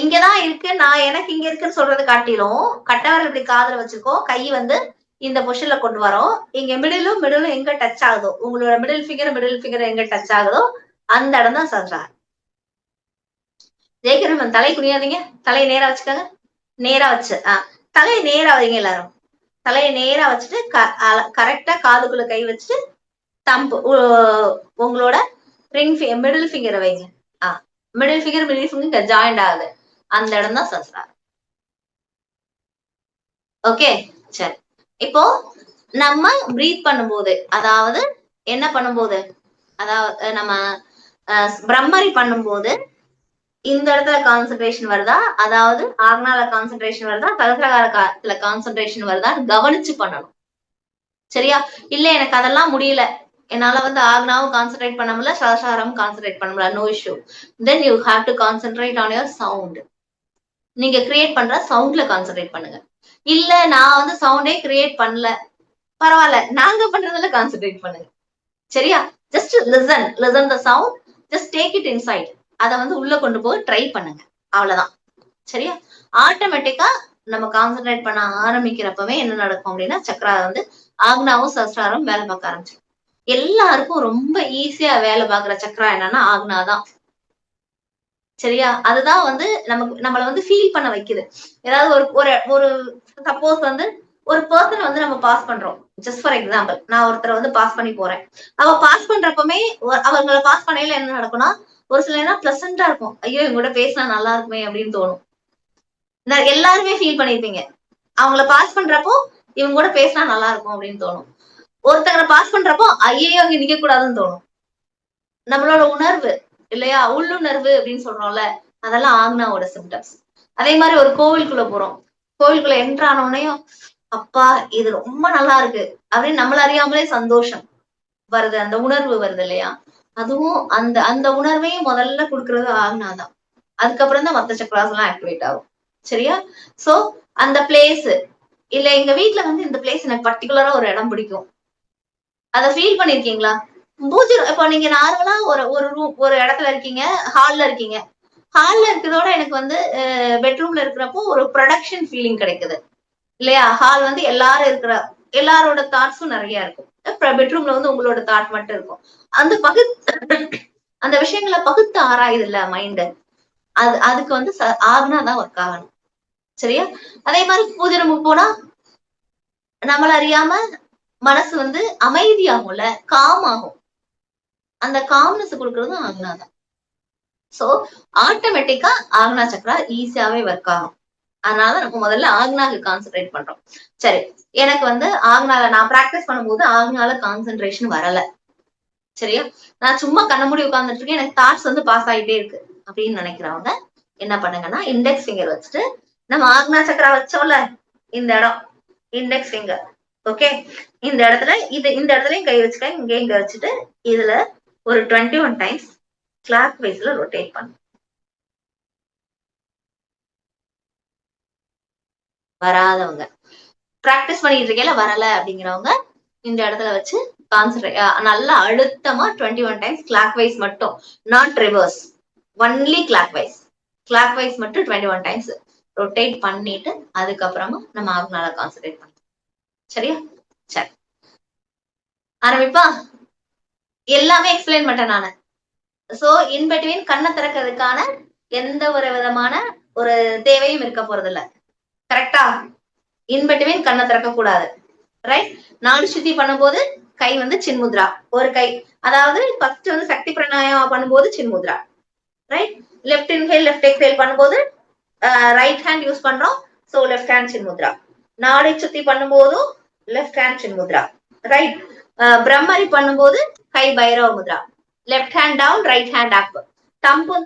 இங்கதான் இருக்கு, நான் எனக்கு இங்க இருக்குன்னு சொல்றது காட்டிலும், கட்டவரல் இப்படி காதுல வச்சிருக்கோம், கை வந்து இந்த பொசிஷன்ல கொண்டு வரோம். இங்க மிடிலும் எங்க டச் ஆகுதோ, உங்களோட மிடில் ஃபிங்கர் எங்க டச் ஆகுதோ அந்த இடம் தான் சஸ்திராரம். ஜெயகிரமன் தலை குனியாதீங்க, தலையை நேரா வச்சுக்கோங்க. நேரா வச்சு தலையை நேரா வைங்க. எல்லாரும் தலையை நேரா வச்சுட்டு கரெக்டா காதுக்குள்ள கை வச்சுட்டு தம்பு உங்களோட மிடில் ஃபிங்கரை வைங்க. மிடில் ஃபிங்கர் ஜாயிண்ட் ஆகுது, அந்த இடம் தான் சஸ்திராரம். ஓகே, சரி. இப்போ நம்ம பிரீத் பண்ணும்போது, அதாவது என்ன பண்ணும்போது, அதாவது நம்ம பிரம்மரி பண்ணும்போது இந்த இடத்துல கான்சென்ட்ரேஷன் வருதா, அதாவது ஆக்னால கான்சென்ட்ரேஷன் வருதா, சகசிரகாரத்துல கான்சென்ட்ரேஷன் வருதா கவனிச்சு பண்ணணும். சரியா? இல்ல எனக்கு அதெல்லாம் முடியல, என்னால வந்து ஆக்னாவும் கான்சென்ட்ரேட் பண்ண முடியல, சகசிரகாரமும் கான்சென்ட்ரேட் பண்ண முடியல, no issue. Then you have to concentrate on your sound. நீங்க கிரியேட் பண்ற சவுண்ட்ல கான்சென்ட்ரேட் பண்ணுங்க. இல்ல நான் வந்து சவுண்டே கிரியேட் பண்ணல, பரவாயில்ல, நாங்க பண்றதுல கான்சென்ட்ரேட் பண்ணுங்க. சரியா? Just listen the sound, just take it inside. அதை வந்து உள்ள கொண்டு போய் ட்ரை பண்ணுங்க, அவ்வளவுதான். சரியா? ஆட்டோமேட்டிக்கா நம்ம கான்சென்ட்ரேட் பண்ண ஆரம்பிக்கிறப்பவே என்ன நடக்கும் அப்படின்னா, சக்கரா வந்து ஆக்னாவும் சஸ்திராரம் வேலை பார்க்க ஆரம்பிச்சிடும். எல்லாருக்கும் ரொம்ப ஈஸியா வேலை பார்க்குற சக்கரா என்னன்னா ஆக்னா தான். சரியா? அதுதான் வந்து நம்மள வந்து ஃபீல் பண்ண வைக்குது. ஏதாவது ஒரு சப்போஸ் வந்து ஒரு பர்சன் வந்து நம்ம பாஸ் பண்றோம், ஜஸ்ட் ஃபார் எக்ஸாம்பிள், நான் ஒருத்தரை வந்து பாஸ் பண்ணி போறேன். அவ பாஸ் பண்றப்பமே அவங்களை பாஸ் பண்ணையில என்ன நடக்கும்னா, ஒரு சில நேரம் பிளசண்டா இருக்கும், ஐயோ இவங்க கூட பேசினா நல்லா இருக்குமே அப்படின்னு தோணும். எல்லாருமே ஃபீல் பண்ணிருப்பீங்க, அவங்கள பாஸ் பண்றப்போ இவங்க கூட பேசினா நல்லா இருக்கும் அப்படின்னு தோணும். ஒருத்தரை பாஸ் பண்றப்போ ஐயோ அங்க நிக்க கூடாதுன்னு தோணும். நம்மளோட உணர்வு இல்லையா, உள்ளுணர்வு அப்படின்னு சொல்றோம்ல, அதெல்லாம் ஆக்னாவோட சிம்டம்ஸ். அதே மாதிரி ஒரு கோவிலுக்குள்ள போறோம், கோவிலுக்குள்ள என்ட்ரு ஆனோடனையும் அப்பா இது ரொம்ப நல்லா இருக்கு அப்படின்னு நம்மள அறியாமலே சந்தோஷம் வருது, அந்த உணர்வு வருது இல்லையா, அதுவும் அந்த உணர்வையும் முதல்ல கொடுக்கறது ஆக்னா தான். அதுக்கப்புறம் தான் மத்த சக்கராஸ் எல்லாம் ஆக்டிவேட் ஆகும். சரியா? சோ அந்த பிளேஸ், இல்ல எங்க வீட்டுல வந்து இந்த பிளேஸ் எனக்கு பர்டிகுலரா ஒரு இடம் பிடிக்கும், அதை ஃபீல் பண்ணிருக்கீங்களா? பூஜை இப்போ நீங்க நார்மலா ஒரு இடத்துல இருக்கீங்க, ஹால்ல இருக்கீங்க, ஹால்ல இருக்கிறதோட எனக்கு வந்து பெட்ரூம்ல இருக்கிறப்போ ஒரு ப்ரொடக்ஷன் ஃபீலிங் கிடைக்குது இல்லையா? ஹால் வந்து எல்லாரோட தாட்ஸும் நிறைய இருக்கும், பெட்ரூம்ல வந்து உங்களோட தாட் மட்டும் இருக்கும். அந்த விஷயங்களை பகுத்து ஆராயுது இல்ல மைண்ட், அதுக்கு வந்து ஆக்னா தான் ஒர்க் ஆகணும். சரியா? அதே மாதிரி பூஜை ரூமுக்கு போனா நம்மள அறியாம மனசு வந்து அமைதியாகும்ல, காம் ஆகும், அந்த காம்னஸ் கொடுக்கறதும் ஆக்னா தான். சோ ஆட்டோமேட்டிக்கா ஆக்னா சக்கரா ஈஸியாவே ஒர்க் ஆகும். அதனால நம்ம முதல்ல ஆக்னாக்கு கான்சென்ட்ரேட் பண்றோம். சரி, எனக்கு வந்து ஆக்னால நான் பிராக்டிஸ் பண்ணும்போது ஆக்னால கான்சென்ட்ரேஷன் வரல. சரியா? நான் சும்மா கண்ண மூடி உட்கார்ந்துட்டு இருக்கேன், எனக்கு தாட்ஸ் வந்து பாஸ் ஆகிட்டே இருக்கு அப்படின்னு நினைக்கிறவங்க என்ன பண்ணுங்கன்னா, இண்டெக்ஸ் ஃபிங்கர் வச்சுட்டு நம்ம ஆக்னா சக்கரா வச்சோம்ல இந்த இடம், இண்டெக்ஸ் ஃபிங்கர். ஓகே, இந்த இடத்துலயும் கை வச்சுக்க, இங்க வச்சுட்டு இதுல ஒரு 21 டைம்ஸ் கிளாக் வைஸ்ல ரொட்டேட் பண்ணு. வராதவங்க, பிராக்டிஸ் பண்ணிட்டு இருக்கேல வரல அப்படிங்கிறவங்க இந்த இடத்துல வச்சு கான்சென்ட்ரேட் நல்லா அழுத்தமா 21 டைம்ஸ் கிளாக் வைஸ் மட்டும், not reverse, only clockwise மட்டும் 21 டைம்ஸ் ரொட்டேட் பண்ணிட்டு அதுக்கப்புறமா நம்ம ஆக்னால கான்சென்ட்ரேட் பண்ணலாம். சரியா? சரி, ஆரம்பிப்பா. எல்லாமே எக்ஸ்பிளைன் பண்ணிட்டேன் நானு. சோ இன் பிட்வீன் கண்ணை திறக்கிறதுக்கான எந்த ஒரு விதமான ஒரு தேவையும் இருக்க போறது இல்ல. கரெக்டா? இன் பிட்வீன் கண்ணை திறக்க கூடாது. ரைட். 4 சுத்தி பண்ணும்போது கை வந்து சின்முத்ரா. ஒரு கை, அதாவது ஃபர்ஸ்ட் வந்து சக்தி பிராணாயாமம் பண்ணும்போது சின்முத்ரா. Right. Left inhale left exhale பண்ணும்போது ரைட் ஹேண்ட் யூஸ் பண்றோம். சோ லெஃப்ட் ஹேண்ட் சின்முத்ரா. 4 சுத்தி பண்ணும்போதும் லெஃப்ட் ஹேண்ட் சின்முத்ரா. ரைட். பிரம்மரி பண்ணும்போது கை பைரவ முத்ரா. Left hand down, right hand up. தம்பும்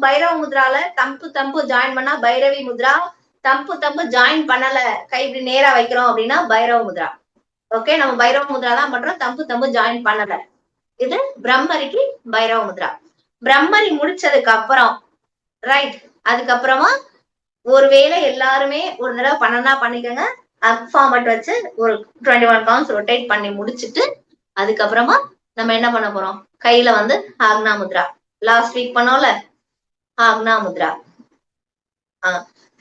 பைரவ முத்ரால தம்பு ஜாயின் பண்ணா பைரவி முத்ரா. தம்பு ஜாயின் பண்ணல, கை இப்படி நேரா வைக்கிறோம் அப்படின்னா பைரவ முத்ரா. ஓகே, நம்ம பைரவ முத்ரா தான் பண்றோம், தம்பு ஜாயின் பண்ணல. இது பிரம்மரிக்கு பைரவ முத்ரா. பிரம்மரி முடிச்சதுக்கு அப்புறம் ரைட், அதுக்கப்புறமா ஒருவேளை எல்லாருமே ஒரு தடவை பண்ணனா பண்ணிக்கோங்க. அப் ஃபார்மட் வச்சு ஒரு 21 கவுண்ட்ஸ் ரொட்டேட் பண்ணி முடிச்சிட்டு அதுக்கப்புறமா நம்ம என்ன பண்ண போறோம், கையில வந்து ஆக்னா முத்ரா. லாஸ்ட் வீக் பண்ணோம்ல ஆக்னா முத்ரா.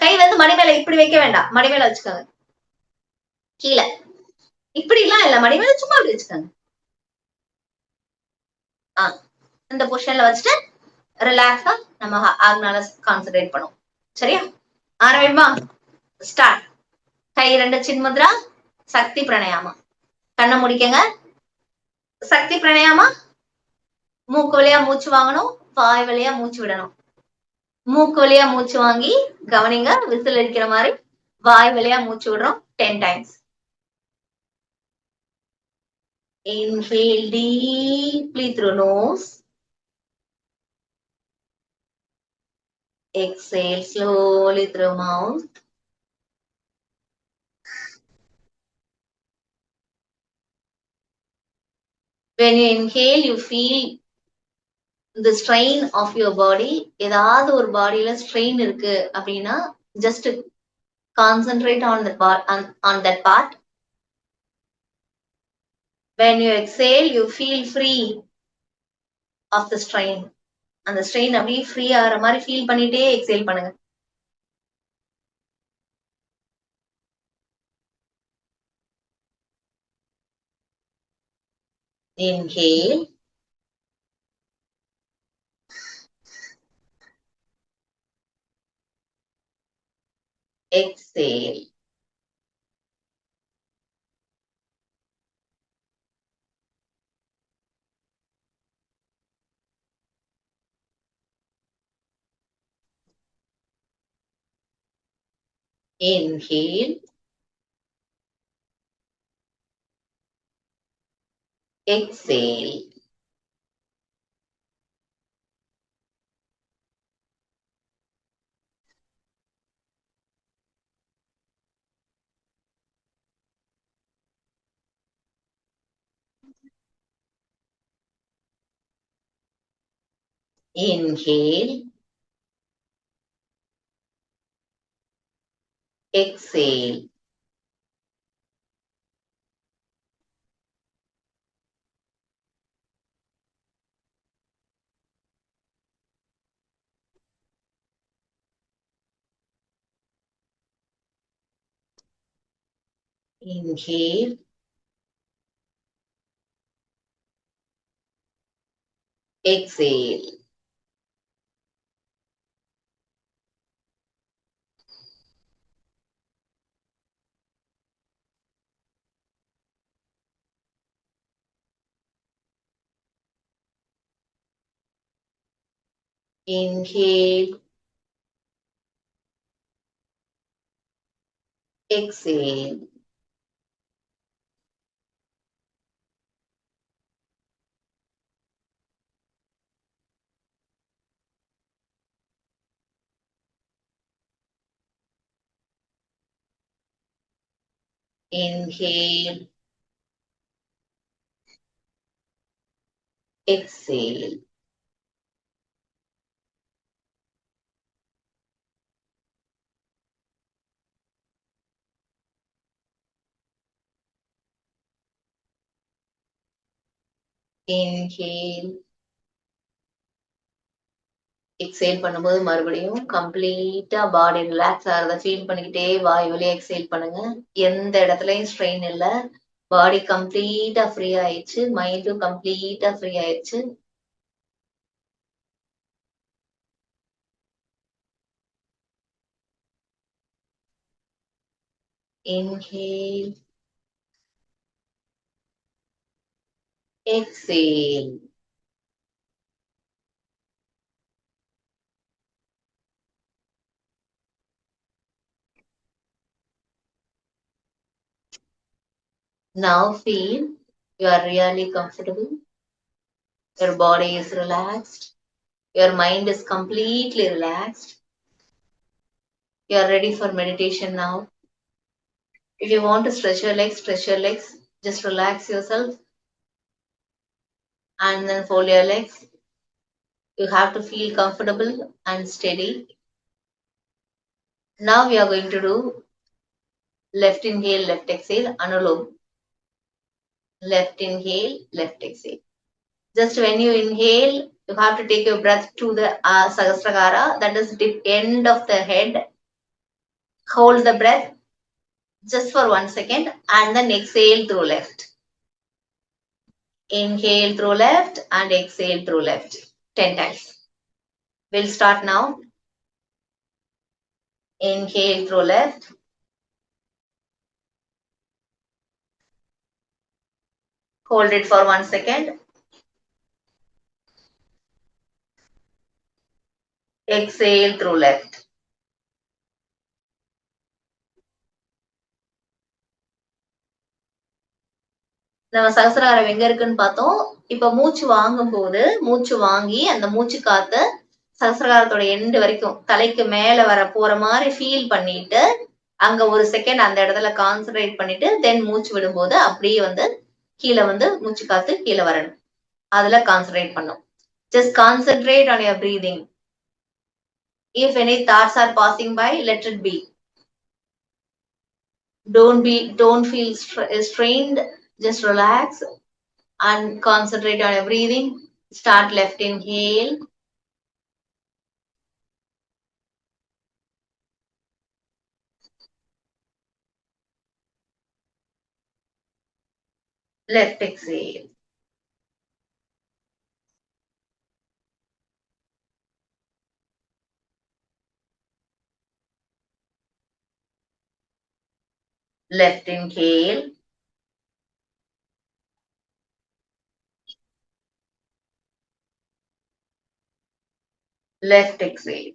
கை வந்து மணி மேல இப்படி வைக்க வேண்டாம், மணி மேல வச்சுக்கோங்க. கீழே இப்படி எல்லாம் இல்ல, மணி மேல சும்மா அப்படி வச்சுக்கோங்க. இந்த பொசிஷன்ல வச்சுட்டு ரிலாக்ஸா நம்ம ஆக்னால கான்சென்ட்ரேட் பண்ணுவோம். சரியா? ஆரம்பிமா. ஸ்டார்ட். கை 2 சின்முத்ரா. சக்தி பிராணாயாமா. கண்ணை முடிக்கங்க. சக்தி பிராணாயாமா மூக்கு வழியா மூச்சு வாங்கணும், வாய் வழியா மூச்சு விடணும். மூக்கு வழியா மூச்சு வாங்கி கவனிங்க, விசில் அடிக்கிற மாதிரி. வாய் வழியா மூச்சு விடுறோம் 10 times. Inhale deeply through nose. Exhale slowly through mouth. When you inhale, you feel the strain of your body. ஏதாவது ஒரு பாடியில strain இருக்கு அப்படின்னா just concentrate on that part. When you exhale, you feel free of the strain. அந்த strain அப்படியே free ஆகிற மாதிரி feel பண்ணிட்டே எக்ஸேல் பண்ணுங்க. Inhale. Exhale. Inhale. Exhale. Inhale. Exhale. Inhale. Exhale. Inhale. Exhale. Inhale. Exhale. Inhale. Exhale பண்ணும்போது மறுபடியும் கம்ப்ளீட்டா பாடி relax ஆகிறத ஃபீல் பண்ணிக்கிட்டே வாய் வழியா எக்ஸேல் பண்ணுங்க. எந்த இடத்துலயும் ஸ்ட்ரெயின் இல்ல. பாடி கம்ப்ளீட்டா ஃப்ரீ ஆயிடுச்சு, மைண்டும் கம்ப்ளீட்டா ஃப்ரீ ஆயிடுச்சு. Inhale. Exhale. Now feel you are really comfortable. Your body is relaxed. Your mind is completely relaxed. You are ready for meditation now. If you want to stretch your legs, stretch your legs. Just relax yourself and then fold your legs. You have to feel comfortable and steady. Now we are going to do left inhale, left exhale, Anulom. Left inhale, left exhale. Just when you inhale, you have to take your breath to the Sahasrara, that is the end of the head. Hold the breath just for 1 second and then exhale through left. Inhale through left and exhale through left 10 times. We'll start now. Inhale through left. Hold it for 1 second. Exhale through left. நம்ம சகசிராரம் எங்க இருக்குன்னு பார்த்தோம். இப்ப மூச்சு வாங்கும் போது மூச்சு வாங்கி அந்த மூச்சு காத்த சகசிரகாரத்தோட எண்டு வரைக்கும் தலைக்கு மேல வர போற மாதிரி ஃபீல் பண்ணிட்டு அங்க 1 செகண்ட் அந்த இடத்துல கான்சென்ட்ரேட் பண்ணிட்டு தென் மூச்சு விடும்போது அப்படியே வந்து கீழே வந்து மூச்சு காத்து கீழே வரணும். அதுல கான்சென்ட்ரேட் பண்ணும். Just concentrate on your breathing. If any thoughts are passing by, let it be. Don't feel strained. Just relax and concentrate on your breathing. Start left inhale. Left exhale. Left inhale. Left exhale.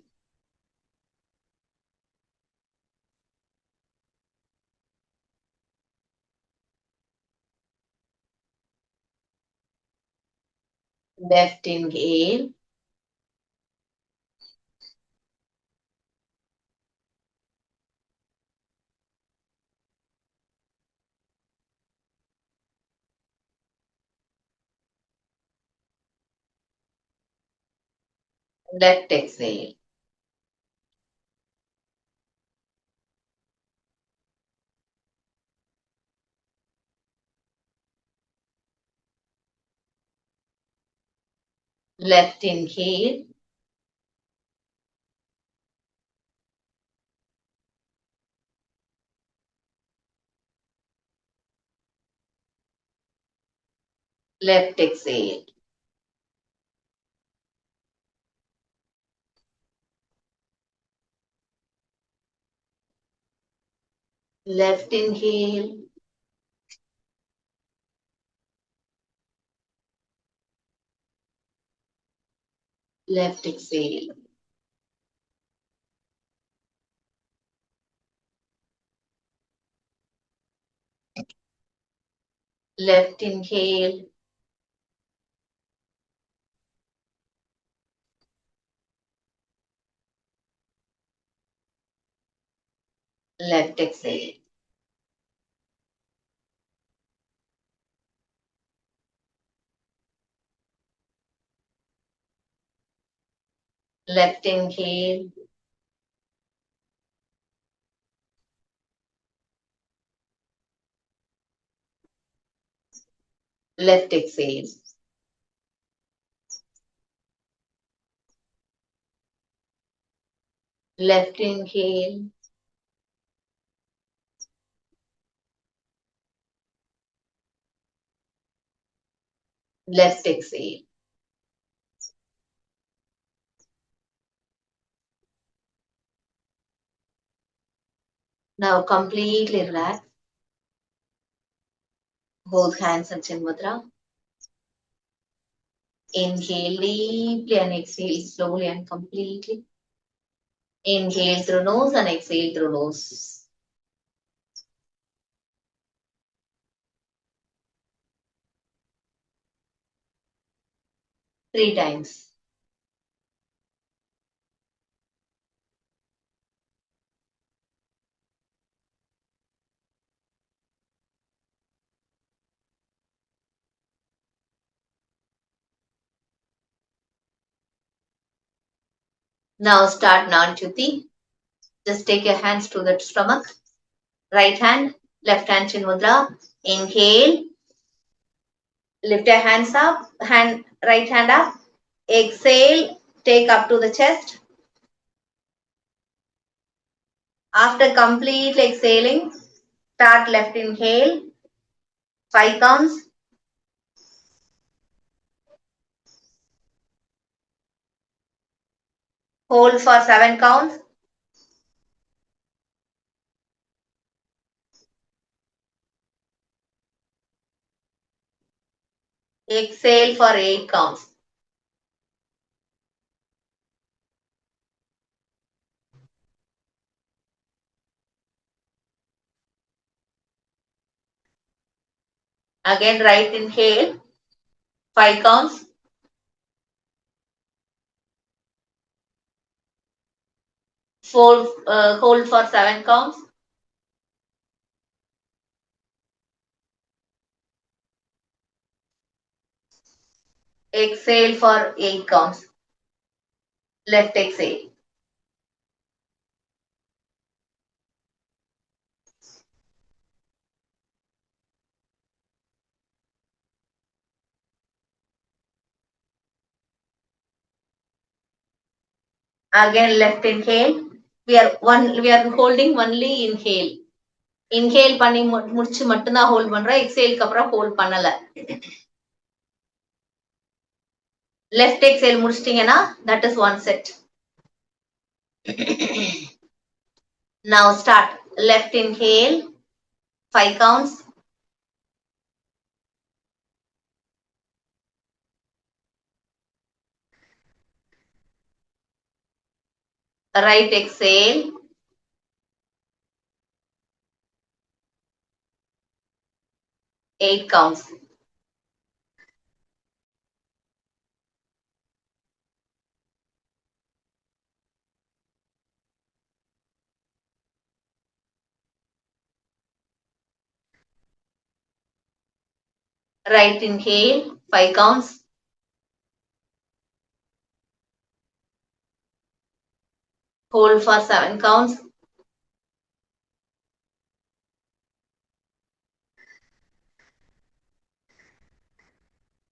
Left inhale. Left exhale. Left inhale. Left exhale. Left inhale. Left exhale. Left inhale. Left exhale. Left inhale. Left exhale. Left inhale. Left exhale. Now completely relax. Both hands and chin mudra. Inhale deeply and exhale slowly and completely. Inhale through nose and exhale through nose. Three times. Now start Nanchuti. Just take your hands to the stomach. Right hand, left hand chin mudra. Inhale. Lift your hands up. Right hand up. Exhale. Take up to the chest. After completely exhaling, start left inhale. 5 counts. Hold for 7 counts. Exhale for 8 counts. Again, right inhale. 5 counts. Hold for 7 counts. Exhale for 8 counts. Left exhale. Again, left inhale. We are holding only inhale. Inhale பண்ணி முடிச்சு மட்டும்தான் hold பண்றோம். எக்ஸேலுக்கு அப்புறம் hold பண்ணல. Left exhale முடிச்சிட்டீங்கன்னா that is one set. Now start. Left inhale. 5 counts. Right exhale. 8 counts. Right inhale. 5 counts. Hold for 7 counts.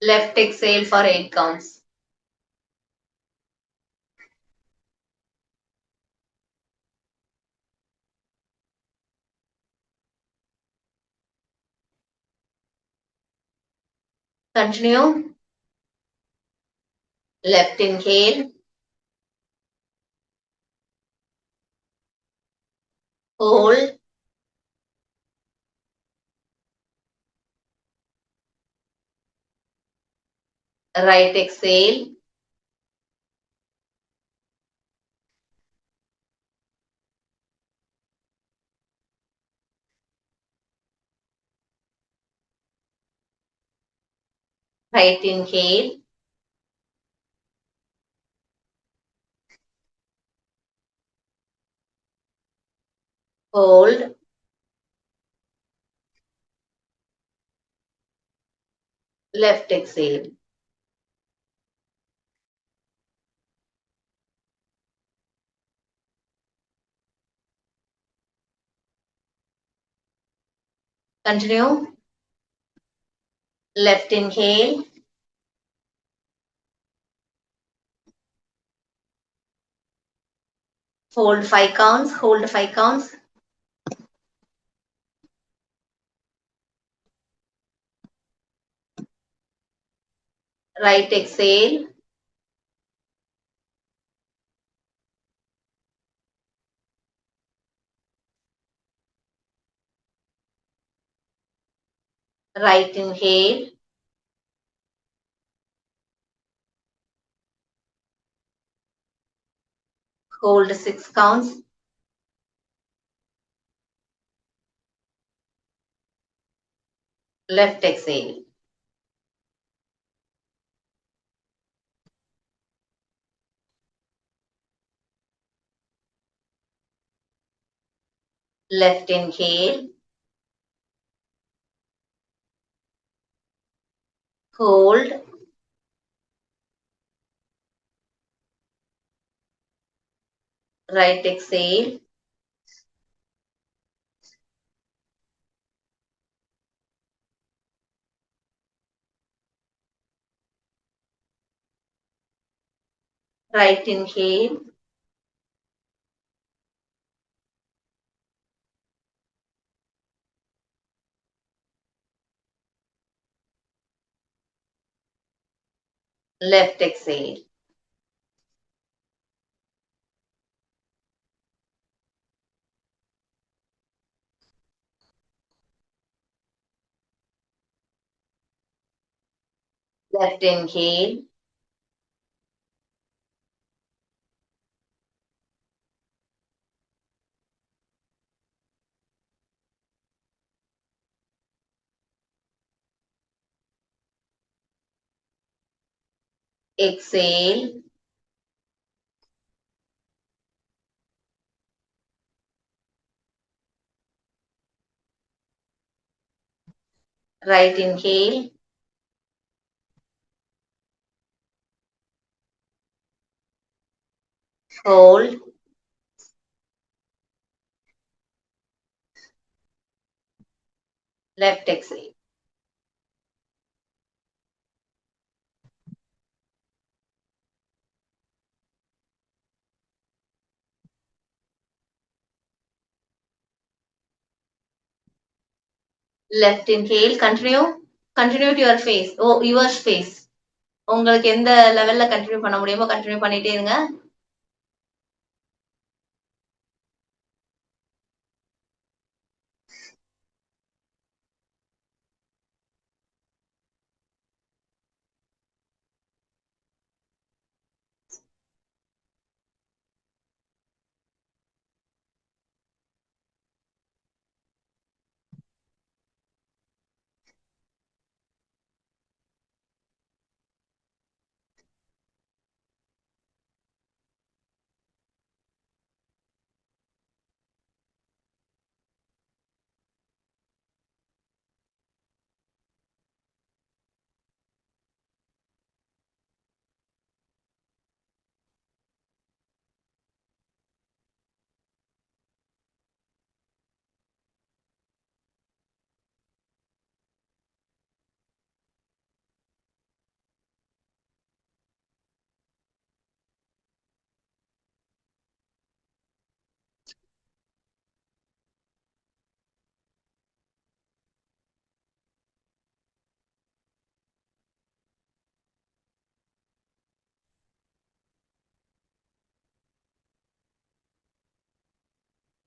Left exhale for 8 counts. Continue. Left inhale. Hold. Right exhale. Right inhale. Hold. Left exhale. Continue. Left inhale. Hold 5 counts. Hold 5 counts. Right exhale. Right inhale. Hold 6 counts. Left exhale. Left inhale. Hold. Right exhale. Right inhale. Left exhale. Left inhale. Exhale. Right inhale. Hold. Left exhale. Left inhale. Continue. Continue to your face. Oh, your face. உங்களுக்கு எந்த லெவல்ல continue பண்ண முடியுமோ continue பண்ணிட்டே இருங்க.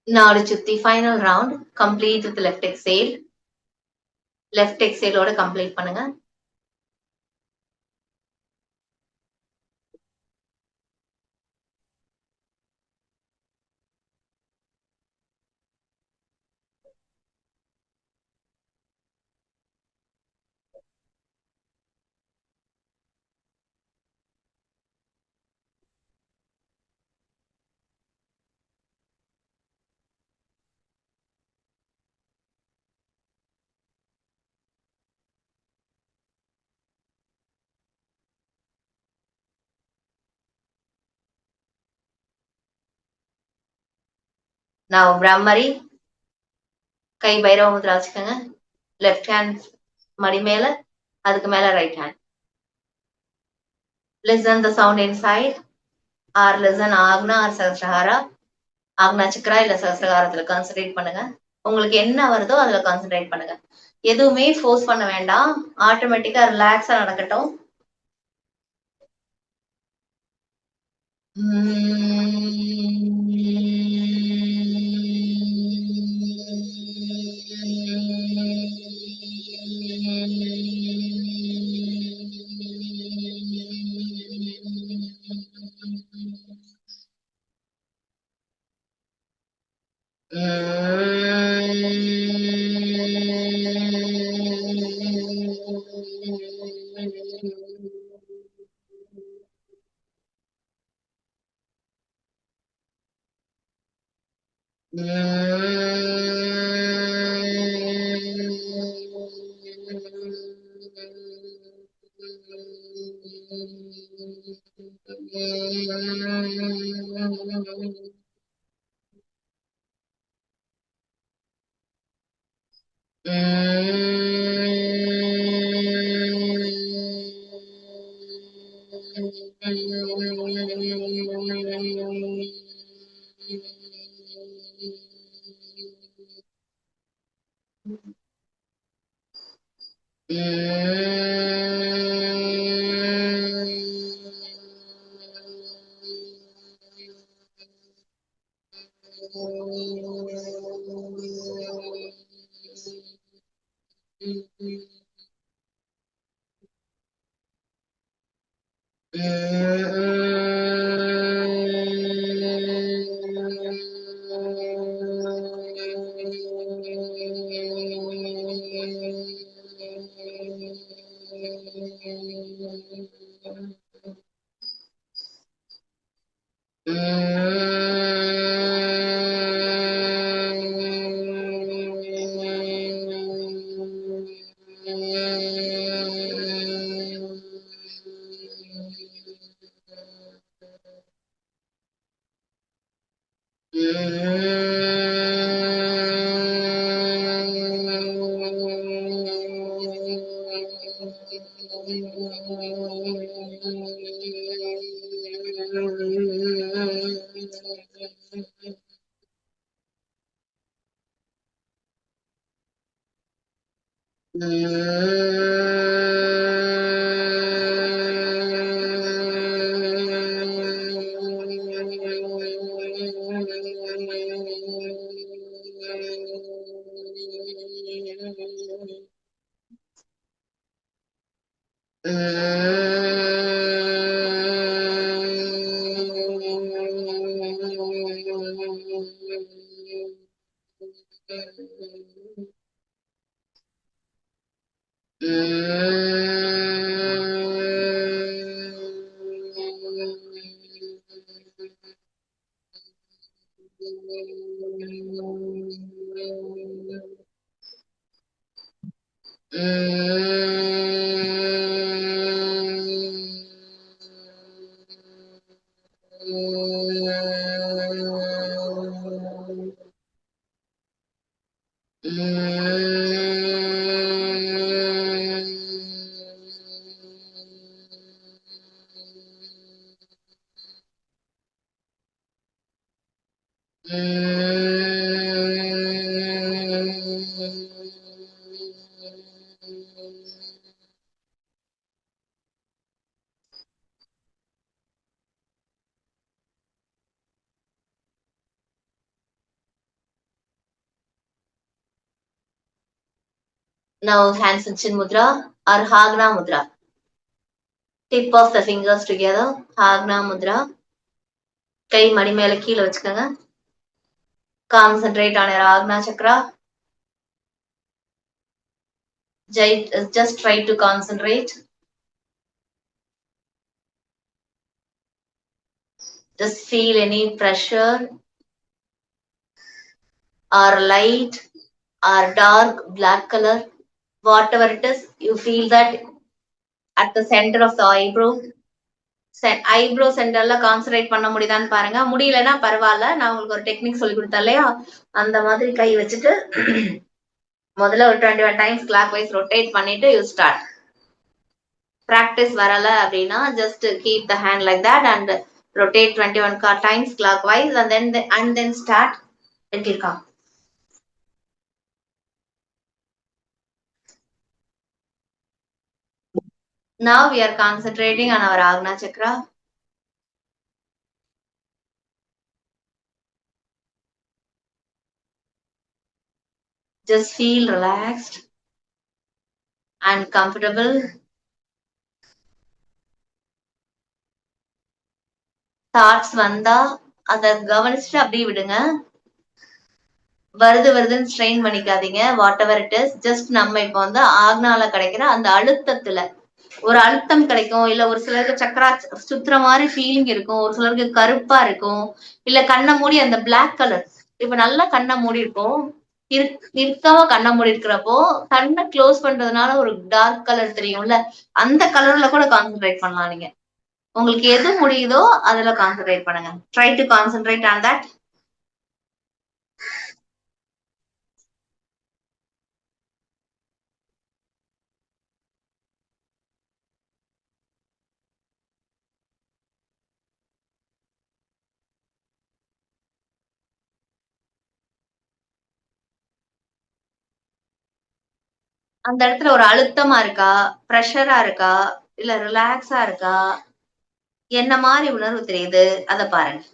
நாலு சுத்தி final round complete with left exhale. Left எக்ஸேலோட கம்ப்ளீட் பண்ணுங்க. நான் பிரம்மரி கை பைரவ முத்ரா வச்சுக்கோங்க. லெஃப்ட் ஹேண்ட் மடி மேல, அதுக்கு மேல right hand. Listen the sound inside or listen ஆக்னா or சஹஸ்ரஹாரா. ஆக்னா சக்கரா இல்ல சஹஸ்ரஹாரத்துல கான்சென்ட்ரேட் பண்ணுங்க. உங்களுக்கு என்ன வருதோ அதுல கான்சென்ட்ரேட் பண்ணுங்க. எதுவுமே ஃபோர்ஸ் பண்ண வேண்டாம். ஆட்டோமேட்டிக்கா ரிலாக்ஸா நடக்கட்டும். Now hands in Chin Mudra or Hagna Mudra. Tip of the fingers together. Hagna Mudra. கை மடி மேல கீழே வச்சுக்கோங்க. Concentrate on your Agna chakra. Just try to concentrate. Just feel any pressure or light or dark black color. Whatever it is, you feel that at the center of the eyebrow. Eyebrow சென்டர்ல concentrate பண்ண முடியுதான்னு பாருங்க. முடியலன்னா பரவாயில்ல, நான் உங்களுக்கு ஒரு technique சொல்லி கொடுத்தேன் இல்லையா, அந்த மாதிரி கை வச்சுட்டு முதல்ல ஒரு 21 டைம்ஸ் கிளாக் வைஸ் ரொட்டேட் பண்ணிட்டு யூ ஸ்டார்ட். பிராக்டிஸ் வரல அப்படின்னா just keep the hand like that and rotate 21 times clockwise and then start. இருக்கா? Now we are concentrating on our Agna chakra. Just feel relaxed and comfortable. Thoughts வந்தா அத கவனிச்சுட்டு அப்படியே விடுங்க. வருதுன்னு ஸ்ட்ரெயின் பண்ணிக்காதீங்க. What ever it is, just நம்ம இப்ப வந்து ஆக்னால கிடைக்கிற அந்த அழுத்தத்துல ஒரு அழுத்தம் கிடைக்கும். இல்ல ஒரு சிலருக்கு சக்கரா சுத்துற மாதிரி ஃபீலிங் இருக்கும். ஒரு சிலருக்கு கருப்பா இருக்கும். இல்ல கண்ணை மூடி அந்த பிளாக் கலர், இப்ப நல்லா கண்ணை மூடி இருக்கும், இருக்காம கண்ணை மூடி இருக்கிறப்போ கண்ணை க்ளோஸ் பண்றதுனால ஒரு டார்க் கலர் தெரியும்ல, அந்த கலர்ல கூட கான்சென்ட்ரேட் பண்ணலாம் நீங்க. உங்களுக்கு எது முடியுதோ அதுல கான்சென்ட்ரேட் பண்ணுங்க. Try to concentrate on that. அந்த இடத்துல ஒரு அழுத்தமா இருக்கா, பிரஷரா இருக்கா, இல்ல ரிலாக்ஸா இருக்கா, என்ன மாதிரி உணர்வு தெரியுது, அத பாருங்க.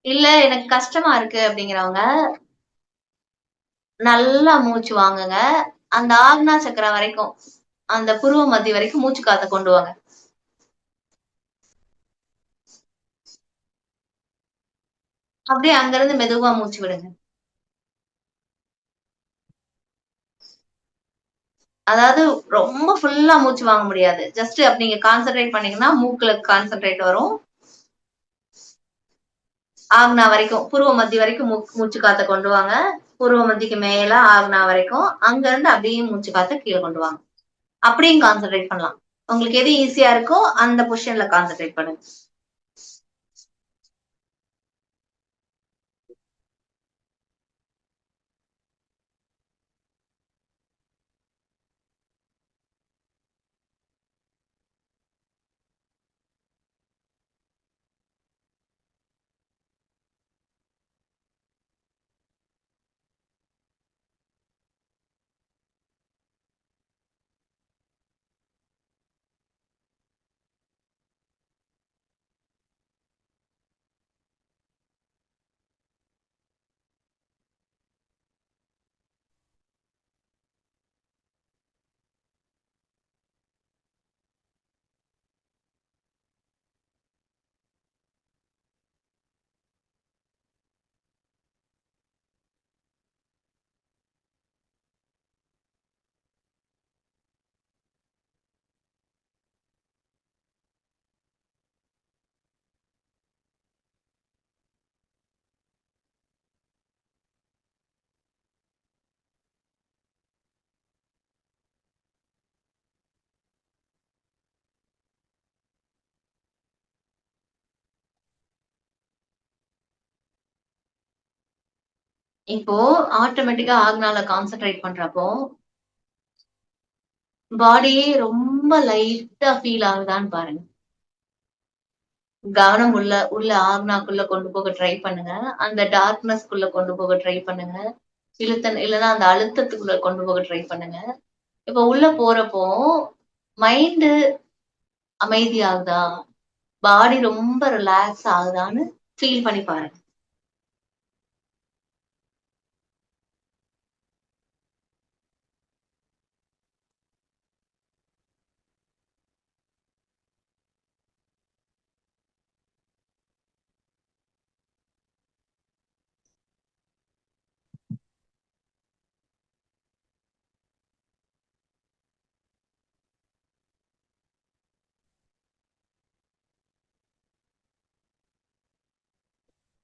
இல்ல எனக்கு கஷ்டமா இருக்கு அப்படிங்கிறவங்க நல்லா மூச்சு வாங்குங்க. அந்த ஆக்னா சக்கரம் வரைக்கும், அந்த புருவ மத்தி வரைக்கும் மூச்சு காத்த கொண்டு வாங்க. அப்படியே அங்க இருந்து மெதுவா மூச்சு விடுங்க. அதாவது ரொம்ப ஃபுல்லா மூச்சு வாங்க முடியாது. ஜஸ்ட் அப்படி நீங்க கான்சென்ட்ரேட் பண்ணீங்கன்னா மூக்குல கான்சென்ட்ரேட் வரும். ஆக்னா வரைக்கும், புருவ மத்தி வரைக்கும் மூச்சு காத்த கொண்டு வாங்க. புருவ மத்திக்கு மேல ஆக்னா வரைக்கும், அங்க இருந்து அப்படியே மூச்சு காத்த கீழே கொண்டு வாங்க. அப்படியும் கான்சென்ட்ரேட் பண்ணலாம். உங்களுக்கு எது ஈஸியா இருக்கோ அந்த பொசிஷன்ல கான்சென்ட்ரேட் பண்ணுங்க. இப்போ ஆட்டோமேட்டிக்கா ஆக்னால கான்சென்ட்ரேட் பண்றப்போ பாடியே ரொம்ப லைட்டா ஃபீல் ஆகுதான்னு பாருங்க. கவனம் உள்ள உள்ள ஆக்னாக்குள்ள கொண்டு போக ட்ரை பண்ணுங்க. அந்த டார்க்னஸ்க்குள்ள கொண்டு போக ட்ரை பண்ணுங்க. இல்லைன்னா அந்த அழுத்தத்துக்குள்ள கொண்டு போக ட்ரை பண்ணுங்க. இப்ப உள்ள போறப்போ மைண்ட் அமைதியாகுதா, பாடி ரொம்ப ரிலாக்ஸ் ஆகுதான்னு ஃபீல் பண்ணி பாருங்க.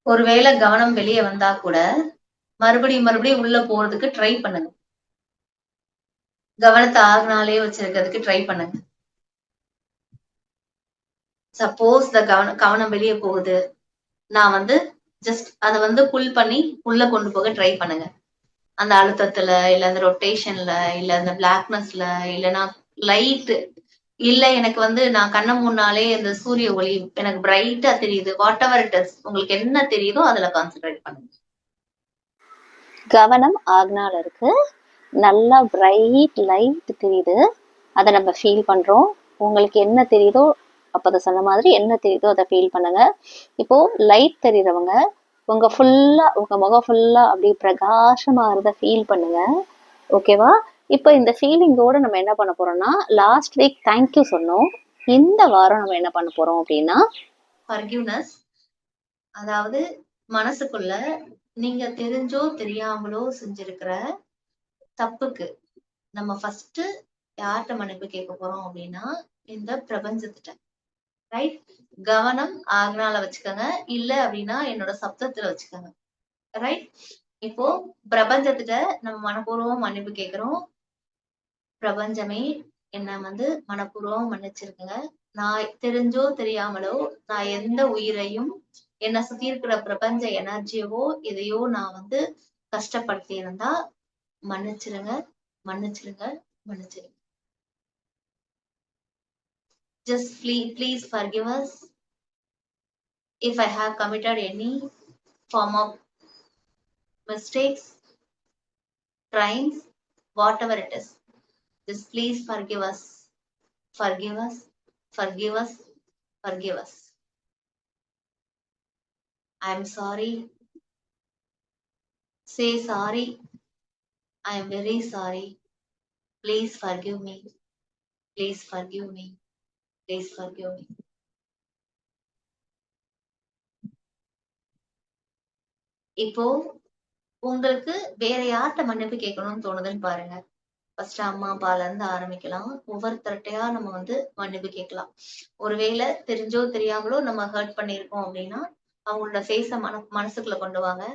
ஒருவேளை கவனம் வெளியே வந்தா கூட மறுபடியும் உள்ள போறதுக்கு ட்ரை பண்ணுங்க. கவனத்தை ஆகுனாலே வச்சிருக்கிறதுக்கு ட்ரை பண்ணுங்க. சப்போஸ் இந்த கவனம் வெளியே போகுது, நான் வந்து ஜஸ்ட் அதை வந்து புல் பண்ணி உள்ள கொண்டு போக ட்ரை பண்ணுங்க. அந்த அழுத்தத்துல, இல்ல அந்த ரொட்டேஷன்ல, இல்ல அந்த பிளாக்னஸ்ல, இல்லைன்னா லைட், இல்ல எனக்கு வந்து நான் கண்ண மூடினாலே இந்த சூரிய ஒளி எனக்கு பிரைட்டா தெரியுது. வாட் எவர் இட் இஸ், உங்களுக்கு என்ன தெரியுதோ அதுல கான்சென்ட்ரேட் பண்ணுங்க. கவனம் ஆக்னால இருக்கு. நல்லா பிரைட் லைட் தெரியுது, அதை நம்ம ஃபீல் பண்றோம். உங்களுக்கு என்ன தெரியுதோ, அப்போ அதை சொன்ன மாதிரி என்ன தெரியுதோ அதை ஃபீல் பண்ணுங்க. இப்போ லைட் தெரியுறவங்க உங்க ஃபுல்லா, உங்க முகம் ஃபுல்லா அப்படியே பிரகாசமாகறத ஃபீல் பண்ணுங்க. ஓகேவா? இப்போ இந்த ஃபீலிங்கோட நம்ம என்ன பண்ண போறோம்னா, லாஸ்ட் வீக் தேங்க்யூ சொன்னோம். இந்த வாரம் நம்ம என்ன பண்ண போறோம் அப்படின்னா, ஃபர்கிவ்னஸ். அதாவது மனசுக்குள்ள நீங்க தெரிஞ்சோ தெரியாமலோ செஞ்சிருக்கிற தப்புக்கு நம்ம ஃபர்ஸ்ட் யார்கிட்ட மன்னிப்பு கேட்க போறோம் அப்படின்னா, இந்த பிரபஞ்சத்திட்ட. ரைட்? கவனம் ஆக்னால வச்சுக்கோங்க, இல்ல அப்படின்னா என்னோட சப்தத்துல வச்சுக்கோங்க. ரைட்? இப்போ பிரபஞ்சத்திட்ட நம்ம மனப்பூர்வமா மன்னிப்பு கேட்கிறோம். பிரபஞ்சமே, என்ன வந்து மனப்பூர்வமா மன்னிச்சிருக்குங்க. நான் தெரிஞ்சோ தெரியாமலோ நான் எந்த உயிரையும், என்னை சுத்தி இருக்கிற பிரபஞ்ச எனர்ஜியவோ எதையோ நான் வந்து கஷ்டப்படுத்தி இருந்தா மன்னிச்சிருங்க, மன்னிச்சிருங்க, மன்னிச்சிருங்க. Just please forgive us if I have committed any form of mistakes, crimes, whatever it is. Just please forgive us. Forgive us. Forgive us. Forgive us. I am sorry. Say sorry. I am very sorry. Please forgive me. Please forgive me. Please forgive me. இப்போ உங்களுக்கு வேற யார்கிட்ட மன்னிப்பு கேட்கணும்னு தோணுதுன்னு பாருங்க. First அம்மா அப்பால இருந்து ஆரம்பிக்கலாம். ஒவ்வொருத்தர்கிட்டயா நம்ம வந்து மன்னிப்பு கேட்கலாம். ஒருவேளை தெரிஞ்சோ தெரியாமலோ நம்ம ஹர்ட் பண்ணியிருக்கோம் அப்படின்னா, அவங்களோட ஃபேஸ மனசுக்குள்ள கொண்டு வாங்க.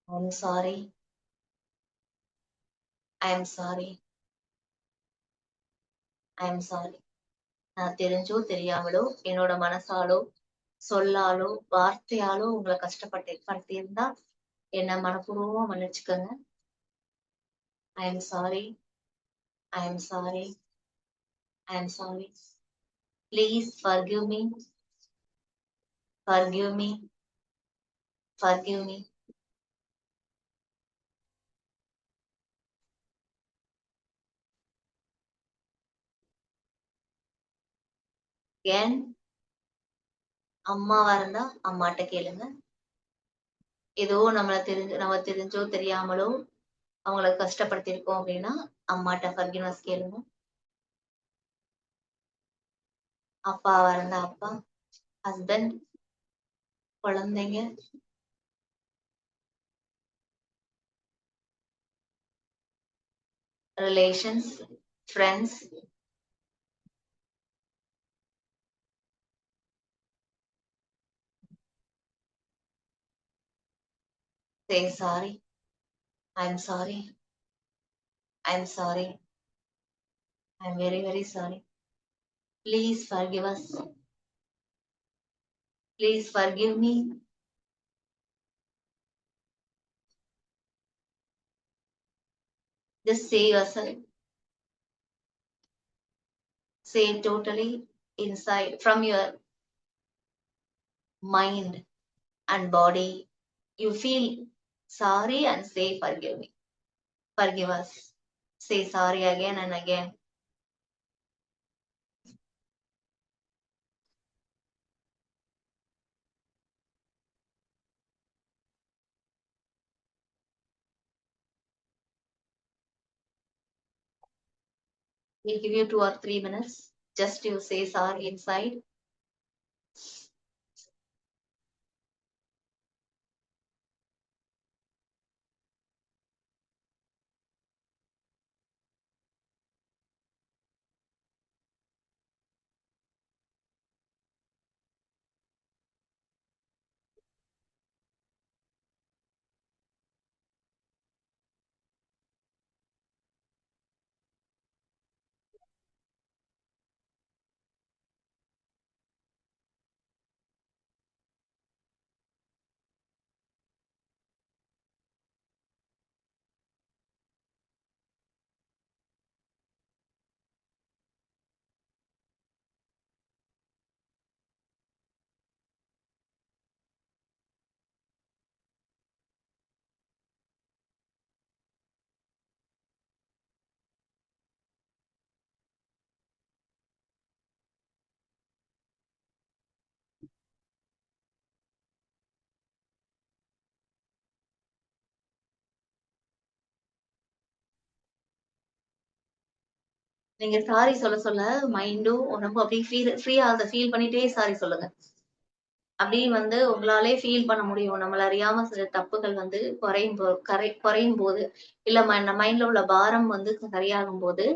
I'm sorry. I'm sorry. I'm sorry. நான் தெரிஞ்சோ தெரியாமலோ என்னோட மனசாலோ சொல்லாலோ வார்த்தையாலோ உங்களை கஷ்டப்பட்டு இருந்தா என்ன மனப்பூர்வமா மன்னிச்சுக்கோங்க. I am sorry. I am sorry. I am sorry. Please forgive me. Forgive me. Forgive me. ஏன் அம்மாவா இருந்தா அம்மாட்ட கேளுங்க. ஏதோ நம்ம தெரிஞ்சோ தெரியாமலோ அவங்கள கஷ்டப்படுத்தியிருக்கோம் அப்படின்னா அம்மாட்ட ஃபர்கிவ்னஸ் கேளுங்க. அப்பாவா இருந்தா அப்பா, ஹஸ்பண்ட், குழந்தைங்க, relations, friends. Say sorry. I'm sorry. I'm sorry. I'm very, very sorry. Please forgive us. Please forgive me. Just say yourself. Say totally inside from your mind and body. You feel sorry and say forgive me. Forgive us. Say sorry again and again. We'll give you 2 or 3 minutes. Just you say sorry inside. நீங்க sorry சொல்ல சொல்ல மைண்டும் உடம்பும் அப்படியே ஃப்ரீயா அதை feel பண்ணிட்டே sorry சொல்லுங்க. அப்படியே உங்களாலே ஃபீல் பண்ண முடியும். நம்மள அறியாம சில தப்புகள் குறையும் போது, இல்ல மைண்ட்ல உள்ள பாரம் சரியாகும் போது,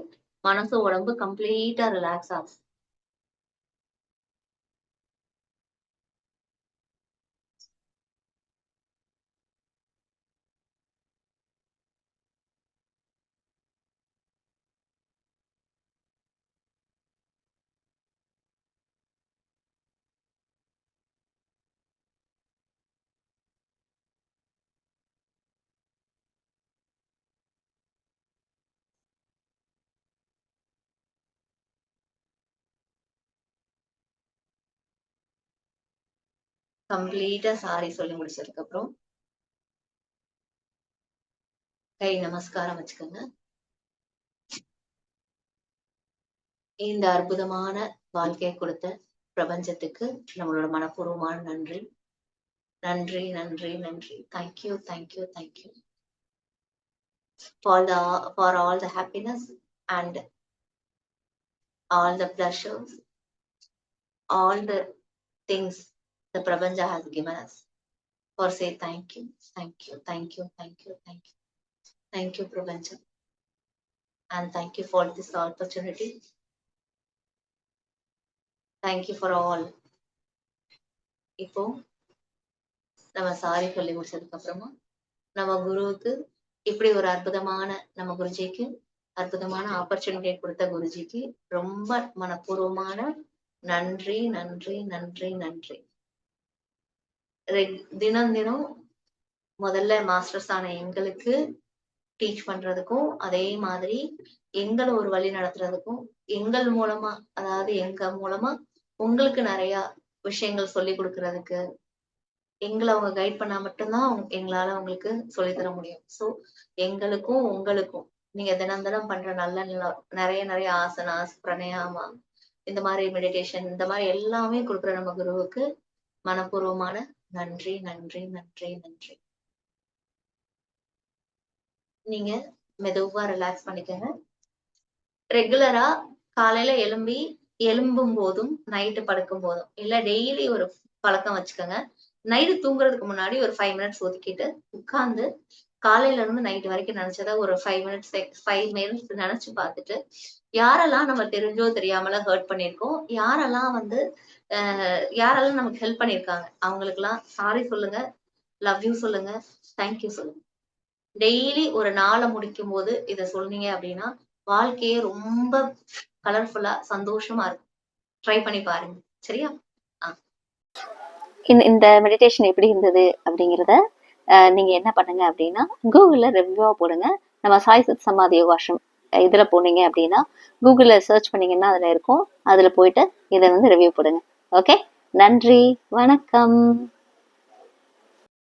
மனசு, உடம்பு கம்ப்ளீட்டா ரிலாக்ஸ் ஆகும். கம்ப்ளீட்டா சாரி சொல்லி முடிச்சதுக்கு அப்புறம், கை நமஸ்காரம் வச்சுக்கோங்க. இந்த அற்புதமான வாழ்க்கையை கொடுத்த பிரபஞ்சத்துக்கு நம்மளோட மனப்பூர்வமான நன்றி. நன்றி, நன்றி, நன்றி. Thank you, thank you, thank you. For all the happiness and all the pleasures, all the things the Prabanja has given us. For say thank you, thank you, thank you, thank you, thank you. Thank you, Prabanja. And thank you for this opportunity. Thank you for all. இப்போ நம்ம sorry சொல்லி முடிச்சதுக்கு அப்புறமா நம்ம குருவுக்கு இப்படி ஒரு அற்புதமான நம்ம குருஜிக்கு அற்புதமான ஆப்பர்ச்சுனிட்டியை கொடுத்த குருஜிக்கு ரொம்ப மனப்பூர்வமான நன்றி, நன்றி, நன்றி, நன்றி. தினம் தினம் முதல்ல மாஸ்டர்ஸ் ஆன எங்களுக்கு டீச் பண்றதுக்கும், அதே மாதிரி எங்களை ஒரு வழி நடத்துறதுக்கும், எங்கள் மூலமா, அதாவது எங்க மூலமா உங்களுக்கு நிறைய விஷயங்கள் சொல்லி கொடுக்கறதுக்கு, எங்களை அவங்க கைட் பண்ணா மட்டும்தான் எங்களால உங்களுக்கு சொல்லி தர முடியும். சோ எங்களுக்கும் உங்களுக்கும் நீங்க தினம் தினம் பண்ற நல்ல நிறைய நிறைய ஆசனாஸ், பிரணயாமா, இந்த மாதிரி மெடிடேஷன், இந்த மாதிரி எல்லாமே கொடுக்குற நம்ம குருவுக்கு மனப்பூர்வமான நன்றி, நன்றி, நன்றி, நன்றி. நீங்க மெதுவா ரிலாக்ஸ் பண்ணிக்கங்க. ரெகுலரா காலையில எழும்பும் போதும், நைட்டு படுக்கும் போதும், இல்ல டெய்லி ஒரு பழக்கம் வச்சுக்கோங்க. நைட்டு தூங்குறதுக்கு முன்னாடி ஒரு 5 மினிட்ஸ் ஒதுக்கிட்டு உட்கார்ந்து காலையில இருந்து நைட் வரைக்கும் நினைச்சத ஒரு 5 மினிட்ஸ் நினைச்சு பார்த்துட்டு, யாரெல்லாம் நம்ம தெரிஞ்சோ தெரியாமல ஹர்ட் பண்ணிருக்கோம், யாரெல்லாம் நமக்கு ஹெல்ப் பண்ணிருக்காங்க, அவங்களுக்கு எல்லாம் சாரி சொல்லுங்க, லவ் யூ சொல்லுங்க, தேங்க்யூ சொல்லுங்க. டெய்லி ஒரு நாளை முடிக்கும் போது இத சொன்னீங்க அப்படின்னா வாழ்க்கையே ரொம்ப கலர்ஃபுல்லா சந்தோஷமா இருக்கும். ட்ரை பண்ணி பாருங்க. சரியா? இந்த மெடிடேஷன் எப்படி இருந்தது அப்படிங்கிறத நீங்க என்ன பண்ணுங்க அப்படின்னா கூகுள்ல ரிவ்யூவா போடுங்க. நம்ம சாய் சத் சமாதி யோகாஷ்ரம் இதுல போனீங்க அப்படின்னா கூகுள்ல சர்ச் பண்ணீங்கன்னா அதுல இருக்கும். அதுல போயிட்டு இதை ரிவ்யூ போடுங்க. ஓகே, நன்றி, வணக்கம்.